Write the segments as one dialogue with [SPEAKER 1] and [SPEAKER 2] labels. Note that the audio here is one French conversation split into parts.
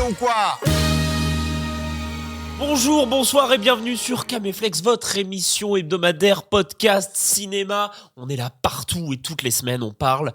[SPEAKER 1] ou quoi?
[SPEAKER 2] Bonjour, bonsoir et bienvenue sur Caméflex, votre émission hebdomadaire podcast cinéma. On est là partout et toutes les semaines on parle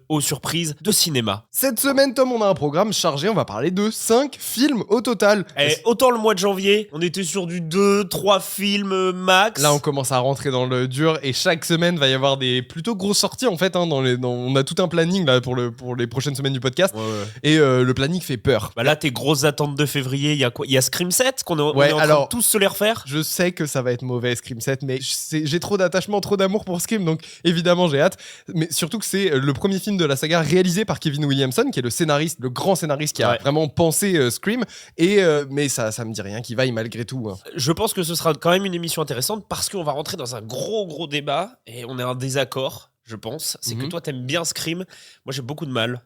[SPEAKER 2] aux surprises de cinéma.
[SPEAKER 3] Cette semaine, Tom, on a un programme chargé, on va parler de 5 films au total.
[SPEAKER 2] Et autant le mois de janvier, on était sur du 2-3 films max.
[SPEAKER 3] Là, on commence à rentrer dans le dur et chaque semaine, va y avoir des plutôt grosses sorties en fait. On a tout un planning là pour les prochaines semaines du podcast.
[SPEAKER 2] Ouais.
[SPEAKER 3] Et le planning fait peur.
[SPEAKER 2] Bah là, tes grosses attentes de février, il y a quoi? Il y a Scream 7 on est en train de tous se les refaire.
[SPEAKER 3] Je sais que ça va être mauvais Scream 7, mais j'ai trop d'attachement, trop d'amour pour Scream, donc évidemment j'ai hâte. Mais surtout que c'est le premier film de la saga réalisé par Kevin Williamson, qui est le scénariste, le grand scénariste qui a vraiment pensé Scream. Mais ça me dit rien qui vaille malgré tout. Hein.
[SPEAKER 2] Je pense que ce sera quand même une émission intéressante parce qu'on va rentrer dans un gros débat et on est en désaccord, je pense. C'est que toi t'aimes bien Scream, moi j'ai beaucoup de mal.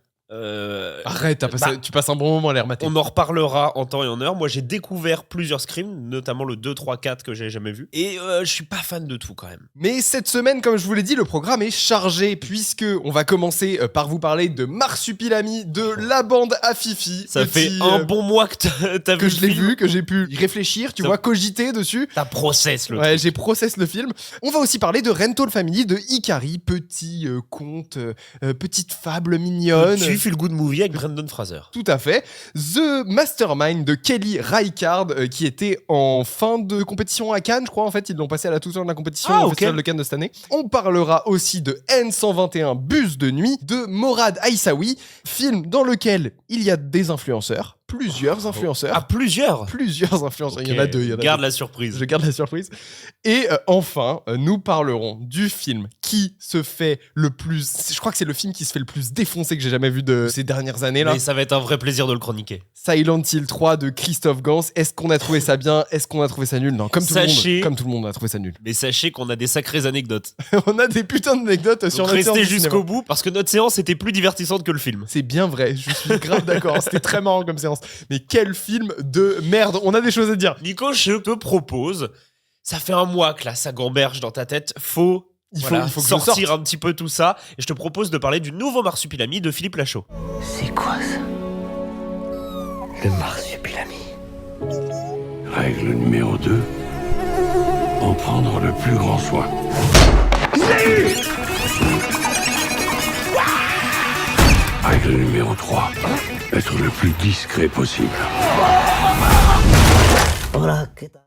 [SPEAKER 3] Arrête, tu passes un bon moment à les remater.
[SPEAKER 2] On en reparlera en temps et en heure. Moi j'ai découvert plusieurs Scream, notamment le 2, 3, 4 que j'ai jamais vu. Et je suis pas fan de tout quand même.
[SPEAKER 3] Mais cette semaine, comme je vous l'ai dit, le programme est chargé puisque on va commencer par vous parler de Marsupilami, de la bande à Fifi.
[SPEAKER 2] Ça fait un bon mois que t'as vu
[SPEAKER 3] que je l'ai vu, que j'ai pu y réfléchir, cogiter dessus.
[SPEAKER 2] T'as process le
[SPEAKER 3] truc.
[SPEAKER 2] Ouais,
[SPEAKER 3] j'ai process le film. On va aussi parler de Rental Family, de Ikari, petit conte, petite fable mignonne.
[SPEAKER 2] Tu feel good movie avec Brendan Fraser.
[SPEAKER 3] Tout à fait. The Mastermind de Kelly Reichardt, qui était en fin de compétition à Cannes, je crois. En fait, ils l'ont passé à la toute fin de la compétition au Festival de Cannes de cette année. On parlera aussi de N121 Bus de nuit de Morad Aissaoui, film dans lequel il y a des influenceurs. Plusieurs influenceurs.
[SPEAKER 2] Ah, plusieurs
[SPEAKER 3] influenceurs. Okay. Il y en a 2.
[SPEAKER 2] Garde la surprise.
[SPEAKER 3] Je garde la surprise. Et enfin, nous parlerons du film qui se fait le plus... Je crois que c'est le film qui se fait le plus défoncer que j'ai jamais vu de ces dernières années là.
[SPEAKER 2] Mais ça va être un vrai plaisir de le chroniquer.
[SPEAKER 3] Silent Hill 3 de Christophe Gans. Est-ce qu'on a trouvé ça bien? Est-ce qu'on a trouvé ça nul? Non, comme tout le monde on a trouvé ça nul.
[SPEAKER 2] Mais sachez qu'on a des sacrées anecdotes.
[SPEAKER 3] On a des putains d'anecdotes sur notre séance.
[SPEAKER 2] Restez jusqu'au bout parce que notre séance était plus divertissante que le film.
[SPEAKER 3] C'est bien vrai, je suis grave d'accord. C'était très marrant comme séance. Mais quel film de merde. On a des choses à dire.
[SPEAKER 2] Nico, je te propose, ça fait un mois que là, ça gamberge dans ta tête. Il faut sortir un petit peu tout ça. Et je te propose de parler du nouveau Marsupilami de Philippe Lachaud.
[SPEAKER 4] C'est quoi ça? Le Marsupilami.
[SPEAKER 5] Règle numéro 2. En prendre le plus grand soin. Règle numéro 3. Être le plus discret possible.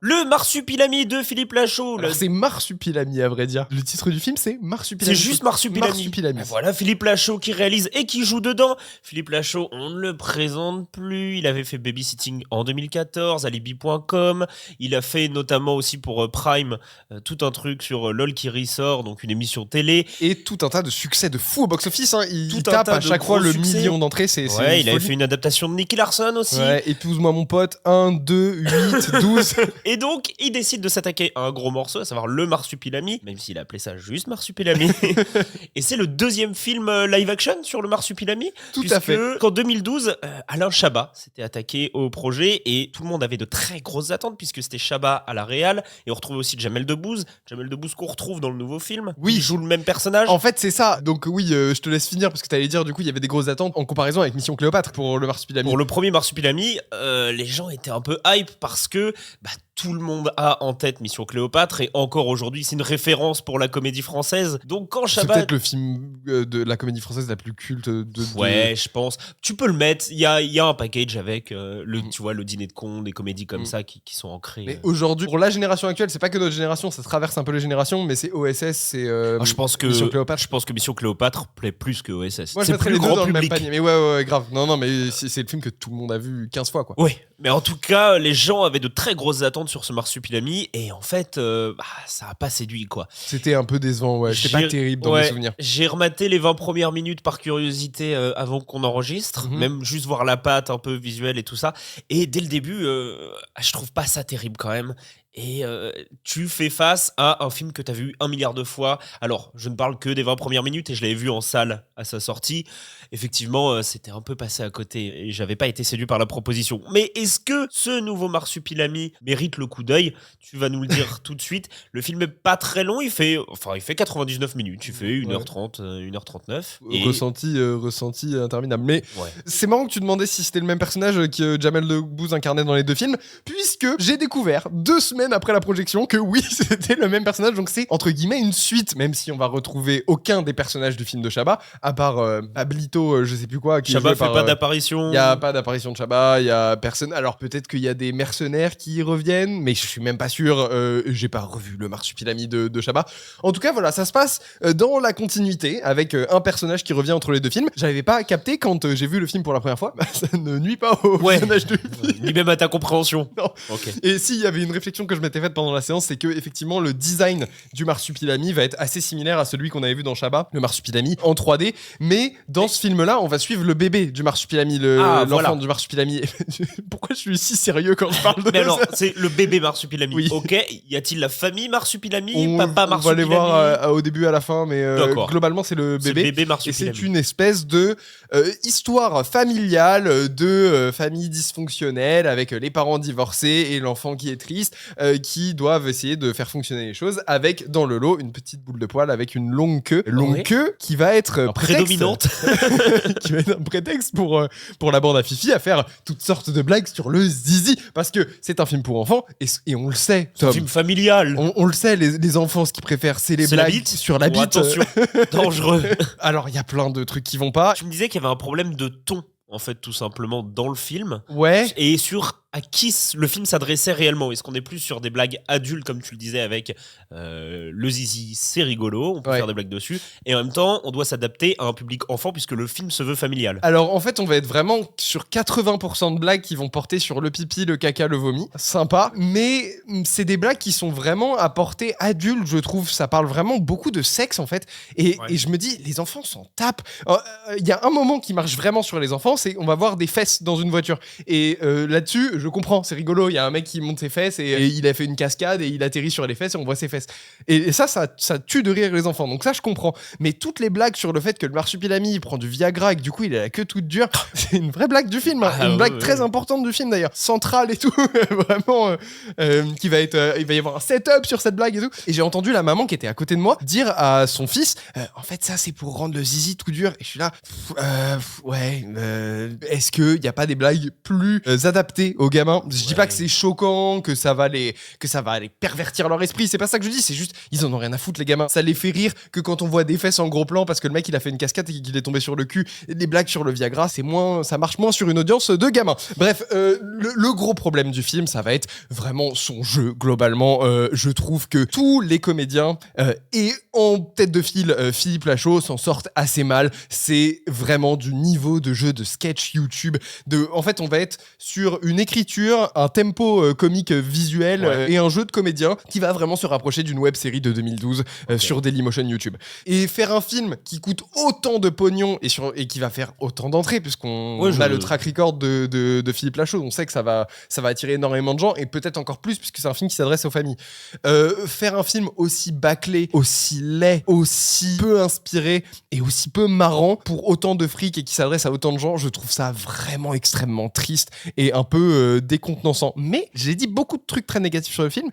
[SPEAKER 2] Le Marsupilami de Philippe Lachaud.
[SPEAKER 3] Alors c'est Marsupilami à vrai dire. Le titre du film c'est Marsupilami.
[SPEAKER 2] C'est juste Marsupilami. Voilà, Philippe Lachaud qui réalise et qui joue dedans. Philippe Lachaud, on ne le présente plus. Il avait fait Babysitting en 2014, Alibi.com. Il a fait notamment aussi pour Prime tout un truc sur LOL qui ressort, donc une émission télé.
[SPEAKER 3] Et tout un tas de succès de fou au box-office. Hein. Il tape à chaque fois le million d'entrées.
[SPEAKER 2] Il avait fait une adaptation de Nicky Larson aussi.
[SPEAKER 3] Ouais, épouse-moi mon pote, 1, 2, 8, 12.
[SPEAKER 2] Et donc, il décide de s'attaquer à un gros morceau, à savoir le Marsupilami, même s'il a appelé ça juste Marsupilami. Et c'est le deuxième film live action sur le Marsupilami.
[SPEAKER 3] Tout à fait.
[SPEAKER 2] Qu'en 2012, Alain Chabat s'était attaqué au projet et tout le monde avait de très grosses attentes puisque c'était Chabat à la réal et on retrouvait aussi Jamel Debbouze. Jamel Debbouze qu'on retrouve dans le nouveau film.
[SPEAKER 3] Oui.
[SPEAKER 2] Il joue le même personnage.
[SPEAKER 3] En fait, c'est ça. Donc oui, je te laisse finir parce que t'allais dire du coup il y avait des grosses attentes en comparaison avec Mission Cléopâtre pour le Marsupilami.
[SPEAKER 2] Pour le premier Marsupilami, les gens étaient un peu hype parce que tout le monde a en tête Mission Cléopâtre et encore aujourd'hui c'est une référence pour la comédie française. Donc quand Chabat...
[SPEAKER 3] C'est peut-être le film de la comédie française la plus culte
[SPEAKER 2] Ouais, je pense. Tu peux le mettre. Il y a un package avec tu vois, le dîner de cons, des comédies comme ça qui sont ancrées.
[SPEAKER 3] Mais aujourd'hui, pour la génération actuelle, c'est pas que notre génération, ça traverse un peu les générations, mais c'est OSS, c'est Mission Cléopâtre.
[SPEAKER 2] Je pense que Mission Cléopâtre plaît plus que OSS.
[SPEAKER 3] Moi, c'est plus grand dans public. Le même panier. Mais ouais, grave. Non, mais c'est le film que tout le monde a vu 15 fois, quoi.
[SPEAKER 2] Oui, mais en tout cas, les gens avaient de très grosses attentes sur ce Marsupilami et en fait, ça a pas séduit, quoi.
[SPEAKER 3] C'était un peu décevant, ouais. C'était pas terrible dans mes souvenirs.
[SPEAKER 2] J'ai rematé les 20 premières minutes par curiosité avant qu'on enregistre, même juste voir la patte un peu visuelle et tout ça. Et dès le début, je trouve pas ça terrible quand même. Et tu fais face à un film que tu as vu 1 milliard de fois. Alors, je ne parle que des 20 premières minutes et je l'avais vu en salle à sa sortie. Effectivement, c'était un peu passé à côté et j'avais pas été séduit par la proposition. Mais est-ce que ce nouveau Marsupilami mérite le coup d'œil ? Tu vas nous le dire tout de suite. Le film est pas très long, il fait 99 minutes. Il fait 1h30, 1h39.
[SPEAKER 3] Et... Ressenti interminable. Mais c'est marrant que tu demandais si c'était le même personnage que Jamel Debbouze incarnait dans les deux films, puisque j'ai découvert 2 semaines après la projection que oui, c'était le même personnage. Donc c'est entre guillemets une suite, même si on va retrouver aucun des personnages du film de Chabat, à part Pablito, je sais plus quoi.
[SPEAKER 2] Chabat fait pas d'apparition.
[SPEAKER 3] Il y a pas d'apparition de Chabat, il y a personne. Alors peut-être qu'il y a des mercenaires qui y reviennent, mais je suis même pas sûr. J'ai pas revu le Marsupilami de Chabat. En tout cas, voilà, ça se passe dans la continuité avec un personnage qui revient entre les deux films. J'avais pas capté quand j'ai vu le film pour la première fois. Ça ne nuit pas au personnage du film.
[SPEAKER 2] Ni même à ta compréhension.
[SPEAKER 3] Non. Okay. Et s'il y avait une réflexion que je m'étais faite pendant la séance, c'est que effectivement le design du Marsupilami va être assez similaire à celui qu'on avait vu dans Chabat, le Marsupilami en 3D, mais dans ce film-là, on va suivre le bébé du Marsupilami, l'enfant du Marsupilami. Pourquoi je suis si sérieux quand je parle de ça ?
[SPEAKER 2] Mais alors, c'est le bébé Marsupilami. Oui. Ok, y a-t-il la famille Marsupilami, papa Marsupilami ?
[SPEAKER 3] On va les voir au début à la fin, mais globalement c'est le bébé.
[SPEAKER 2] C'est le bébé Marsupilami.
[SPEAKER 3] Et c'est une espèce de histoire familiale de famille dysfonctionnelle avec les parents divorcés et l'enfant qui est triste, qui doivent essayer de faire fonctionner les choses avec dans le lot une petite boule de poil avec une longue queue qui va être
[SPEAKER 2] prédominante
[SPEAKER 3] qui va être un prétexte pour la bande à Fifi à faire toutes sortes de blagues sur le zizi, parce que c'est un film pour enfants et on le sait,
[SPEAKER 2] c'est un film familial,
[SPEAKER 3] on le sait, les enfants ce qu'ils préfèrent c'est les blagues sur la bite.
[SPEAKER 2] Attention, dangereux.
[SPEAKER 3] Alors il y a plein de trucs qui vont pas.
[SPEAKER 2] Tu me disais qu'il y avait un problème de ton en fait tout simplement dans le film.
[SPEAKER 3] Ouais.
[SPEAKER 2] Et sur à qui le film s'adressait réellement. Est-ce qu'on est plus sur des blagues adultes, comme tu le disais, avec le zizi, c'est rigolo, on peut faire des blagues dessus, et en même temps, on doit s'adapter à un public enfant, puisque le film se veut familial.
[SPEAKER 3] Alors, en fait, on va être vraiment sur 80% de blagues qui vont porter sur le pipi, le caca, le vomi. Sympa. Mais c'est des blagues qui sont vraiment à portée adulte, je trouve. Ça parle vraiment beaucoup de sexe, en fait. Et je me dis, les enfants s'en tapent. Il y a un moment qui marche vraiment sur les enfants, c'est on va voir des fesses dans une voiture. Et là-dessus, je comprends, c'est rigolo. Il y a un mec qui monte ses fesses et il a fait une cascade et il atterrit sur les fesses et on voit ses fesses. Et ça tue de rire les enfants. Donc ça, je comprends. Mais toutes les blagues sur le fait que le Marsupilami il prend du Viagra et que du coup il a la queue toute dure, c'est une vraie blague du film. Une blague très importante du film d'ailleurs. Centrale et tout. Vraiment, qui va être. Il va y avoir un setup sur cette blague et tout. Et j'ai entendu la maman qui était à côté de moi dire à son fils en fait, ça c'est pour rendre le zizi tout dur. Et je suis là, est-ce qu'il n'y a pas des blagues plus adaptées aux gamins? Je dis pas que c'est choquant, que ça va les pervertir leur esprit, c'est pas ça que je dis, c'est juste ils en ont rien à foutre les gamins. Ça les fait rire que quand on voit des fesses en gros plan parce que le mec il a fait une cascade et qu'il est tombé sur le cul. Les blagues sur le Viagra, ça marche moins sur une audience de gamins. Bref, le gros problème du film, ça va être vraiment son jeu globalement. Je trouve que tous les comédiens et en tête de file Philippe Lachaud s'en sortent assez mal. C'est vraiment du niveau de jeu de sketch YouTube. En fait, on va être sur une écriture, un tempo comique visuel et un jeu de comédien qui va vraiment se rapprocher d'une web série de 2012 sur Dailymotion YouTube. Et faire un film qui coûte autant de pognon et qui va faire autant d'entrées, puisqu'on a le track record de Philippe Lachaud, on sait que ça va attirer énormément de gens et peut-être encore plus puisque c'est un film qui s'adresse aux familles. Faire un film aussi bâclé, aussi laid, aussi peu inspiré et aussi peu marrant pour autant de fric et qui s'adresse à autant de gens, je trouve ça vraiment extrêmement triste et un peu décontenançant. Mais j'ai dit beaucoup de trucs très négatifs sur le film.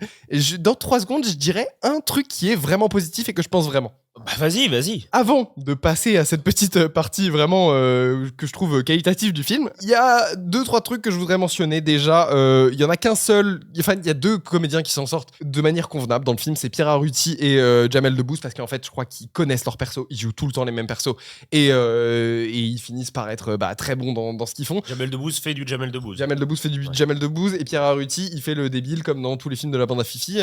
[SPEAKER 3] Dans 3 secondes, je dirais un truc qui est vraiment positif et que je pense vraiment.
[SPEAKER 2] Bah vas-y.
[SPEAKER 3] Avant de passer à cette petite partie vraiment que je trouve qualitative du film, il y a 2-3 trucs que je voudrais mentionner. Déjà, il y en a qu'un seul, enfin il y a 2 comédiens qui s'en sortent de manière convenable dans le film, c'est Pierre Arruti et Jamel Debbouze, parce qu'en fait je crois qu'ils connaissent leurs persos, ils jouent tout le temps les mêmes persos et ils finissent par être très bons dans ce qu'ils font.
[SPEAKER 2] Jamel Debbouze fait du Jamel Debbouze.
[SPEAKER 3] Jamel Debbouze fait du Jamel Debbouze et Pierre Arruti il fait le débile comme dans tous les films de la bande à Fifi.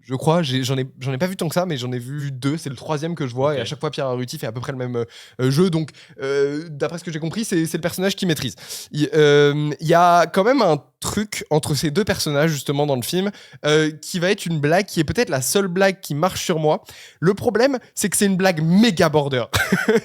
[SPEAKER 3] Je crois, j'en ai pas vu tant que ça, mais j'en ai vu 2, c'est le 3e que je vois et à chaque fois Pierre Arruti fait à peu près le même jeu, donc d'après ce que j'ai compris c'est le personnage qu'il maîtrise. Il y a quand même un truc entre ces deux personnages justement dans le film qui va être une blague qui est peut-être la seule blague qui marche sur moi. Le problème, c'est que c'est une blague méga border.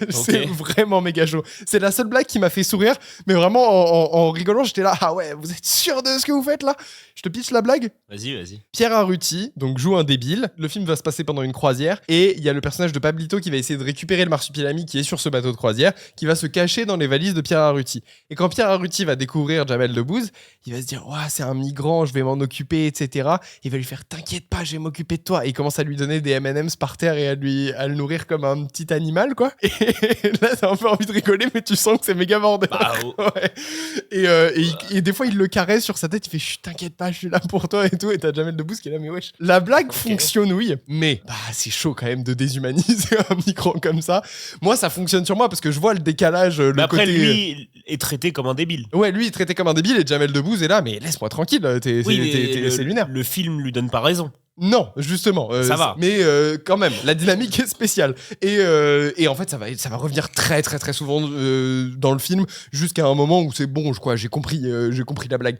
[SPEAKER 3] C'est vraiment méga chaud. C'est la seule blague qui m'a fait sourire, mais vraiment en rigolant, j'étais là, ah ouais, vous êtes sûr de ce que vous faites là? Je te pitch la blague?
[SPEAKER 2] Vas-y.
[SPEAKER 3] Pierre Arruti donc joue un débile. Le film va se passer pendant une croisière et il y a le personnage de Pablito qui va essayer de récupérer le marsupilami qui est sur ce bateau de croisière, qui va se cacher dans les valises de Pierre Arruti. Et quand Pierre Arruti va découvrir Jamel Debbouze, il va se dire, ouais, c'est un migrant, je vais m'en occuper, etc. Il va lui faire, t'inquiète pas, je vais m'occuper de toi. Et il commence à lui donner des M&M's par terre et à le nourrir comme un petit animal, quoi. Et là, t'as un peu envie de rigoler, mais tu sens que c'est méga bordel.
[SPEAKER 2] Bah,
[SPEAKER 3] ouais. Et des fois, il le caresse sur sa tête, il fait, chut, t'inquiète pas, je suis là pour toi et tout. Et t'as Jamel Debbouze qui est là, mais wesh. La blague fonctionne, oui, mais c'est chaud quand même de déshumaniser un migrant comme ça. Moi, ça fonctionne sur moi parce que je vois le décalage, le
[SPEAKER 2] après,
[SPEAKER 3] côté...
[SPEAKER 2] lui est traité comme un débile.
[SPEAKER 3] Ouais, lui, il est traité comme un débile et Jamel Debbouze est là, mais laisse-moi tranquille, c'est lunaire.
[SPEAKER 2] Le film lui donne pas raison.
[SPEAKER 3] Non, justement.
[SPEAKER 2] Ça va.
[SPEAKER 3] Mais quand même, la dynamique est spéciale. Et en fait, ça va revenir très très très souvent dans le film, jusqu'à un moment où c'est bon, j'ai compris la blague.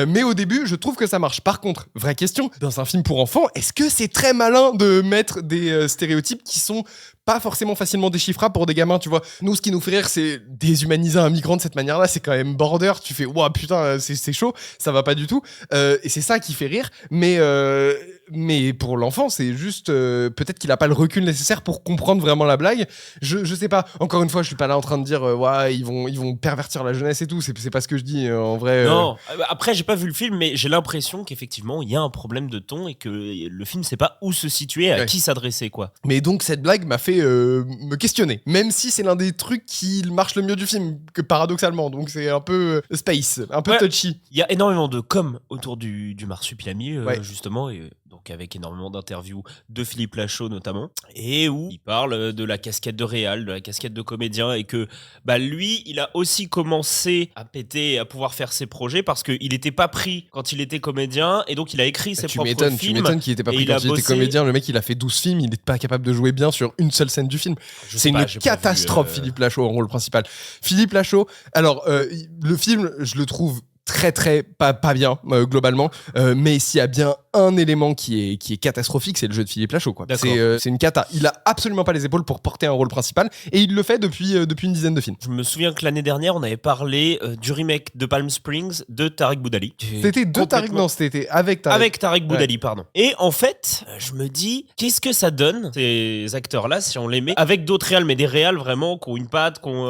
[SPEAKER 3] Mais au début, je trouve que ça marche. Par contre, vraie question, dans un film pour enfants, est-ce que c'est très malin de mettre des stéréotypes qui sont pas forcément facilement déchiffrables pour des gamins, tu vois? Nous, ce qui nous fait rire, c'est déshumaniser un migrant de cette manière-là. C'est quand même border. Tu fais, ouah, putain, c'est chaud. Ça va pas du tout. Et c'est ça qui fait rire. Mais pour l'enfant, c'est juste peut-être qu'il a pas le recul nécessaire pour comprendre vraiment la blague. Je sais pas. Encore une fois, je suis pas là en train de dire ouais, ils vont pervertir la jeunesse et tout. C'est pas ce que je dis en vrai.
[SPEAKER 2] Non. Après, j'ai pas vu le film, mais j'ai l'impression qu'effectivement, il y a un problème de ton et que le film sait pas où se situer, à qui s'adresser, quoi.
[SPEAKER 3] Mais donc cette blague m'a fait me questionner, même si c'est l'un des trucs qui marche le mieux du film, que paradoxalement. Donc c'est un peu space, un peu touchy.
[SPEAKER 2] Il y a énormément de com autour du marsupilami, justement, et donc avec énormément d'interviews de Philippe Lachaud notamment, et où il parle de la casquette de réal, de la casquette de comédien, et que lui, il a aussi commencé à péter et à pouvoir faire ses projets parce qu'il n'était pas pris quand il était comédien, et donc il a écrit ses propres films.
[SPEAKER 3] Tu m'étonnes qu'il n'était pas pris quand il était comédien. Le mec, il a fait 12 films, il n'est pas capable de jouer bien sur une seule scène du film. C'est une catastrophe, Philippe Lachaud, en rôle principal. Philippe Lachaud, alors, le film, je le trouve très très pas bien globalement, mais s'il y a bien un élément qui est catastrophique, c'est le jeu de Philippe Lachaud, quoi. C'est une cata. Il a absolument pas les épaules pour porter un rôle principal et il le fait depuis une dizaine de films.
[SPEAKER 2] Je me souviens que l'année dernière on avait parlé du remake de Palm Springs de Tariq Boudali.
[SPEAKER 3] C'était de Tariq, non, c'était avec
[SPEAKER 2] Tariq Boudali, pardon. Et en fait, je me dis, qu'est-ce que ça donne ces acteurs-là si on les met avec d'autres réals, mais des réals vraiment qui ont une patte, qui ont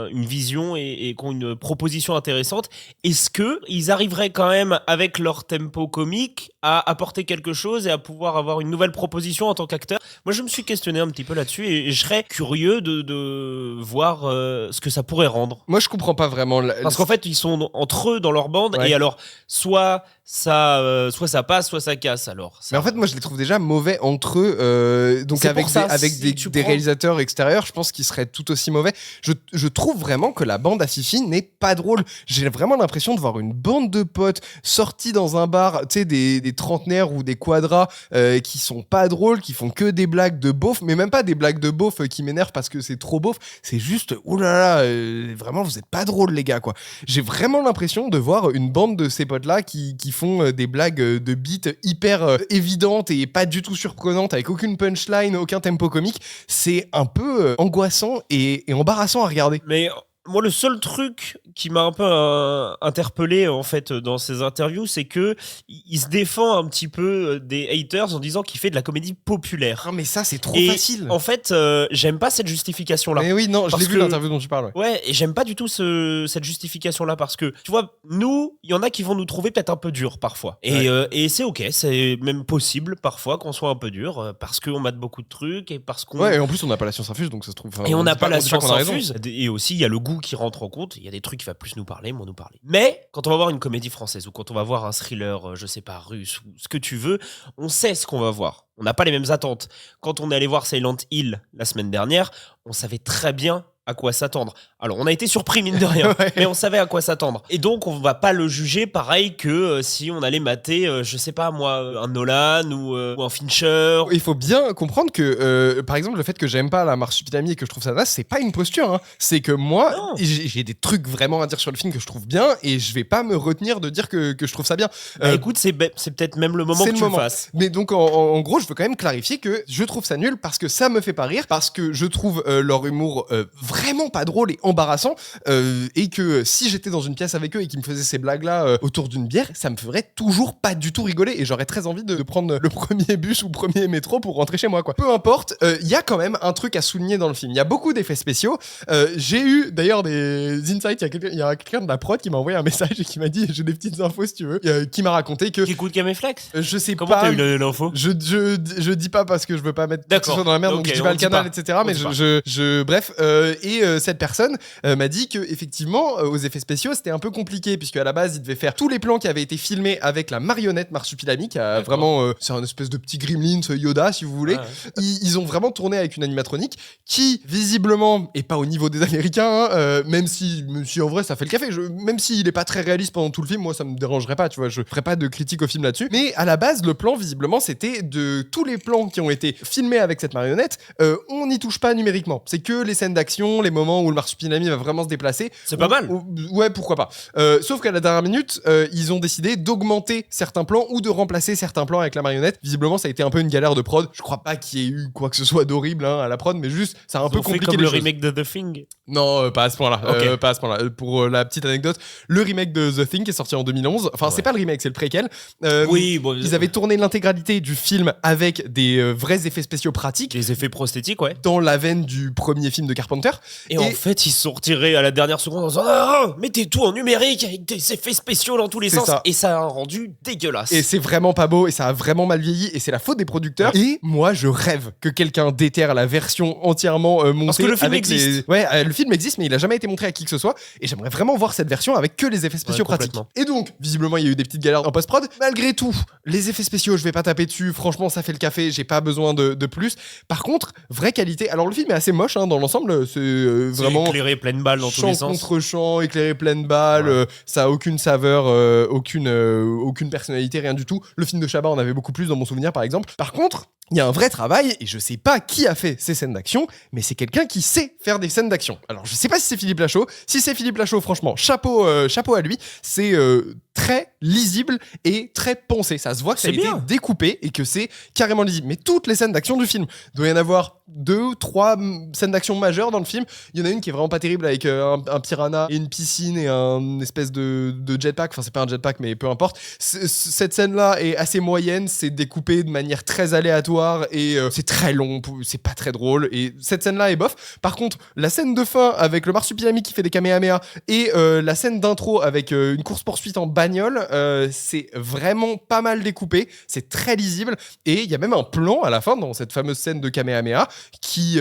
[SPEAKER 2] une vision et qui ont une proposition intéressante. Est-ce que ils arriveraient quand même avec leur tempo comique à apporter quelque chose et à pouvoir avoir une nouvelle proposition en tant qu'acteur? Moi, je me suis questionné un petit peu là-dessus et je serais curieux de voir ce que ça pourrait rendre.
[SPEAKER 3] Moi, je comprends pas vraiment.
[SPEAKER 2] Parce qu'en fait, ils sont entre eux dans leur bande et alors soit ça passe, soit ça casse. Alors,
[SPEAKER 3] mais en fait, moi, je les trouve déjà mauvais entre eux. Donc avec des réalisateurs extérieurs, je pense qu'ils seraient tout aussi mauvais. Je trouve vraiment que la bande à Fifi n'est pas drôle. J'ai vraiment l'impression de voir une bande de potes sortis dans un bar, tu sais, des trentenaires ou des quadras qui sont pas drôles, qui font que des blagues de beauf, mais même pas des blagues de beauf qui m'énervent parce que c'est trop beauf. C'est juste, oulala, vraiment, vous êtes pas drôles, les gars, quoi. J'ai vraiment l'impression de voir une bande de ces potes-là qui font des blagues de beats hyper évidentes et pas du tout surprenantes, avec aucune punchline, aucun tempo comique. C'est un peu angoissant et embarrassant à regarder.
[SPEAKER 2] Mais moi, le seul truc qui m'a un peu interpellé en fait dans ces interviews, c'est que il se défend un petit peu des haters en disant qu'il fait de la comédie populaire.
[SPEAKER 3] Non, mais ça, c'est trop facile.
[SPEAKER 2] En fait, j'aime pas cette justification-là.
[SPEAKER 3] Mais oui, non, je l'ai vu l'interview dont tu parles.
[SPEAKER 2] Ouais, et j'aime pas du tout cette justification-là parce que, tu vois, nous, il y en a qui vont nous trouver peut-être un peu durs parfois. Et c'est ok, c'est même possible parfois qu'on soit un peu dur parce qu'on mate beaucoup de trucs et parce qu'on.
[SPEAKER 3] Ouais, et en plus, on n'a pas la science infuse, donc ça se trouve.
[SPEAKER 2] Et on n'a pas la science infuse. Et aussi, il y a le goût qui rentre en compte. Il y a des trucs qui va plus nous parler, moins nous parler. Mais quand on va voir une comédie française ou quand on va voir un thriller, je sais pas, russe ou ce que tu veux, on sait ce qu'on va voir. On n'a pas les mêmes attentes. Quand on est allé voir Silent Hill la semaine dernière, on savait très bien à quoi s'attendre. Alors, on a été surpris, mine de rien, mais on savait à quoi s'attendre. Et donc, on va pas le juger pareil que si on allait mater, je sais pas moi, un Nolan ou un Fincher.
[SPEAKER 3] Il faut bien comprendre que, par exemple, le fait que j'aime pas la Marsupilami et que je trouve ça naze, c'est pas une posture. Hein. C'est que moi, j'ai des trucs vraiment à dire sur le film que je trouve bien et je vais pas me retenir de dire que je trouve ça bien.
[SPEAKER 2] Écoute, c'est peut-être même le moment que tu le fasses.
[SPEAKER 3] Mais donc, en gros, je veux quand même clarifier que je trouve ça nul parce que ça me fait pas rire, parce que je trouve leur humour vraiment pas drôle et embarrassant, et que si j'étais dans une pièce avec eux et qu'ils me faisaient ces blagues-là autour d'une bière, ça me ferait toujours pas du tout rigoler et j'aurais très envie de prendre le premier bus ou le premier métro pour rentrer chez moi, quoi. Peu importe, il y a quand même un truc à souligner dans le film. Il y a beaucoup d'effets spéciaux. J'ai eu d'ailleurs des insights. Il y a quelqu'un de la prod qui m'a envoyé un message et qui m'a dit j'ai des petites infos si tu veux, qui m'a raconté que.
[SPEAKER 2] Qui écoute Caméflex
[SPEAKER 3] Je sais
[SPEAKER 2] Comment
[SPEAKER 3] pas.
[SPEAKER 2] Comment t'as eu l'info
[SPEAKER 3] je dis pas parce que je veux pas mettre quelque chose dans la merde, donc je dis pas le canal, etc. Mais bref, cette personne m'a dit que effectivement aux effets spéciaux c'était un peu compliqué puisque à la base il devait faire tous les plans qui avaient été filmés avec la marionnette Marsupilami qui a vraiment c'est un espèce de petit Gremlins Yoda si vous voulez. Ils ont vraiment tourné avec une animatronique qui visiblement est pas au niveau des Américains, hein, même si en vrai ça fait le café. Même s'il est pas très réaliste pendant tout le film, moi ça me dérangerait pas, tu vois. Je ferais pas de critique au film là-dessus. Mais à la base le plan visiblement c'était de tous les plans qui ont été filmés avec cette marionnette, on n'y touche pas numériquement. C'est que les scènes d'action, les moments où le Marsupilami va vraiment se déplacer.
[SPEAKER 2] C'est pas mal.
[SPEAKER 3] Ouais, pourquoi pas. Sauf qu'à la dernière minute, ils ont décidé d'augmenter certains plans ou de remplacer certains plans avec la marionnette. Visiblement, ça a été un peu une galère de prod. Je crois pas qu'il y ait eu quoi que ce soit d'horrible à la prod, mais juste, ça a un peu compliqué
[SPEAKER 2] comme
[SPEAKER 3] les
[SPEAKER 2] le
[SPEAKER 3] choses.
[SPEAKER 2] remake de The Thing.
[SPEAKER 3] Non, pas à ce point-là.
[SPEAKER 2] Okay.
[SPEAKER 3] Pas à ce point-là. Pour la petite anecdote, le remake de The Thing qui est sorti en 2011. Enfin, c'est pas le remake, c'est le préquel. Ils avaient tourné l'intégralité du film avec des vrais effets spéciaux pratiques.
[SPEAKER 2] Les effets prosthétiques, ouais.
[SPEAKER 3] Dans la veine du premier film de Carpenter.
[SPEAKER 2] Et en fait, ils se sont retirés à la dernière seconde en disant mettez tout en numérique avec des effets spéciaux dans tous les sens. Et ça a un rendu dégueulasse.
[SPEAKER 3] Et c'est vraiment pas beau et ça a vraiment mal vieilli et c'est la faute des producteurs. Et moi, je rêve que quelqu'un déterre la version entièrement montée.
[SPEAKER 2] Parce que le film existe.
[SPEAKER 3] Ouais, le film existe, mais il a jamais été montré à qui que ce soit. Et j'aimerais vraiment voir cette version avec que les effets spéciaux pratiques. Et donc, visiblement, il y a eu des petites galères en post-prod. Malgré tout, les effets spéciaux, je vais pas taper dessus. Franchement, ça fait le café. J'ai pas besoin de plus. Par contre, vraie qualité. Alors, le film est assez moche dans l'ensemble. C'est vraiment
[SPEAKER 2] éclairé pleine balle dans tous les sens.
[SPEAKER 3] Champ contre champ, éclairé pleine balle. Ça a aucune saveur, aucune personnalité, rien du tout. Le film de Chabat en avait beaucoup plus dans mon souvenir, par exemple. Par contre, il y a un vrai travail, et je sais pas qui a fait ces scènes d'action, mais c'est quelqu'un qui sait faire des scènes d'action. Alors, je sais pas si c'est Philippe Lachaud. Si c'est Philippe Lachaud, franchement, chapeau à lui. C'est très lisible et très pensé. Ça se voit que ça a été découpé et que c'est carrément lisible. Mais toutes les scènes d'action du film, il doit y en avoir 2 ou 3 scènes d'action majeures dans le film. Il y en a une qui est vraiment pas terrible avec un piranha et une piscine et un espèce de jetpack. Enfin, c'est pas un jetpack, mais peu importe. Cette scène-là est assez moyenne. C'est découpé de manière très aléatoire et c'est très long. C'est pas très drôle. Et cette scène-là est bof. Par contre, la scène de fin avec le Marsupilami qui fait des kamehameha et la scène d'intro avec une course-poursuite en bagnole, c'est vraiment pas mal découpé. C'est très lisible. Et il y a même un plan à la fin dans cette fameuse scène de kamehameha qui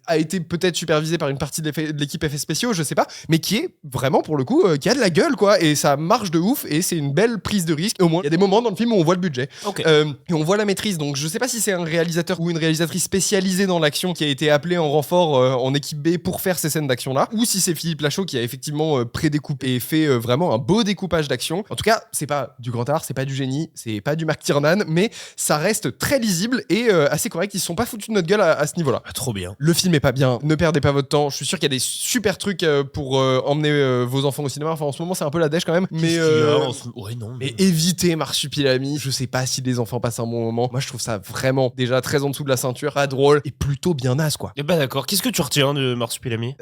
[SPEAKER 3] a été peut-être supervisé par une partie de l'équipe effets spéciaux, je sais pas, mais qui est vraiment pour le coup qui a de la gueule quoi, et ça marche de ouf et c'est une belle prise de risque. Au moins il y a des moments dans le film où on voit le budget et on voit la maîtrise. Donc je sais pas si c'est un réalisateur ou une réalisatrice spécialisée dans l'action qui a été appelé en renfort en équipe B pour faire ces scènes d'action là, ou si c'est Philippe Lachaud qui a effectivement prédécoupé et fait vraiment un beau découpage d'action. En tout cas c'est pas du grand art, c'est pas du génie, c'est pas du Mark Tiernan, mais ça reste très lisible et assez correct. Ils se sont pas foutus de notre gueule à ce niveau-là.
[SPEAKER 2] Trop bien.
[SPEAKER 3] Le film est pas bien, ne perdez pas votre temps. Je suis sûr qu'il y a des super trucs pour emmener vos enfants au cinéma. Enfin, en ce moment, c'est un peu la dèche quand même. Mais, mais évitez Marsupilami. Je sais pas si les enfants passent un bon moment. Moi, je trouve ça vraiment déjà très en dessous de la ceinture, pas drôle et plutôt bien naze quoi.
[SPEAKER 2] Et bah d'accord. Qu'est-ce que tu retiens de Marsupilami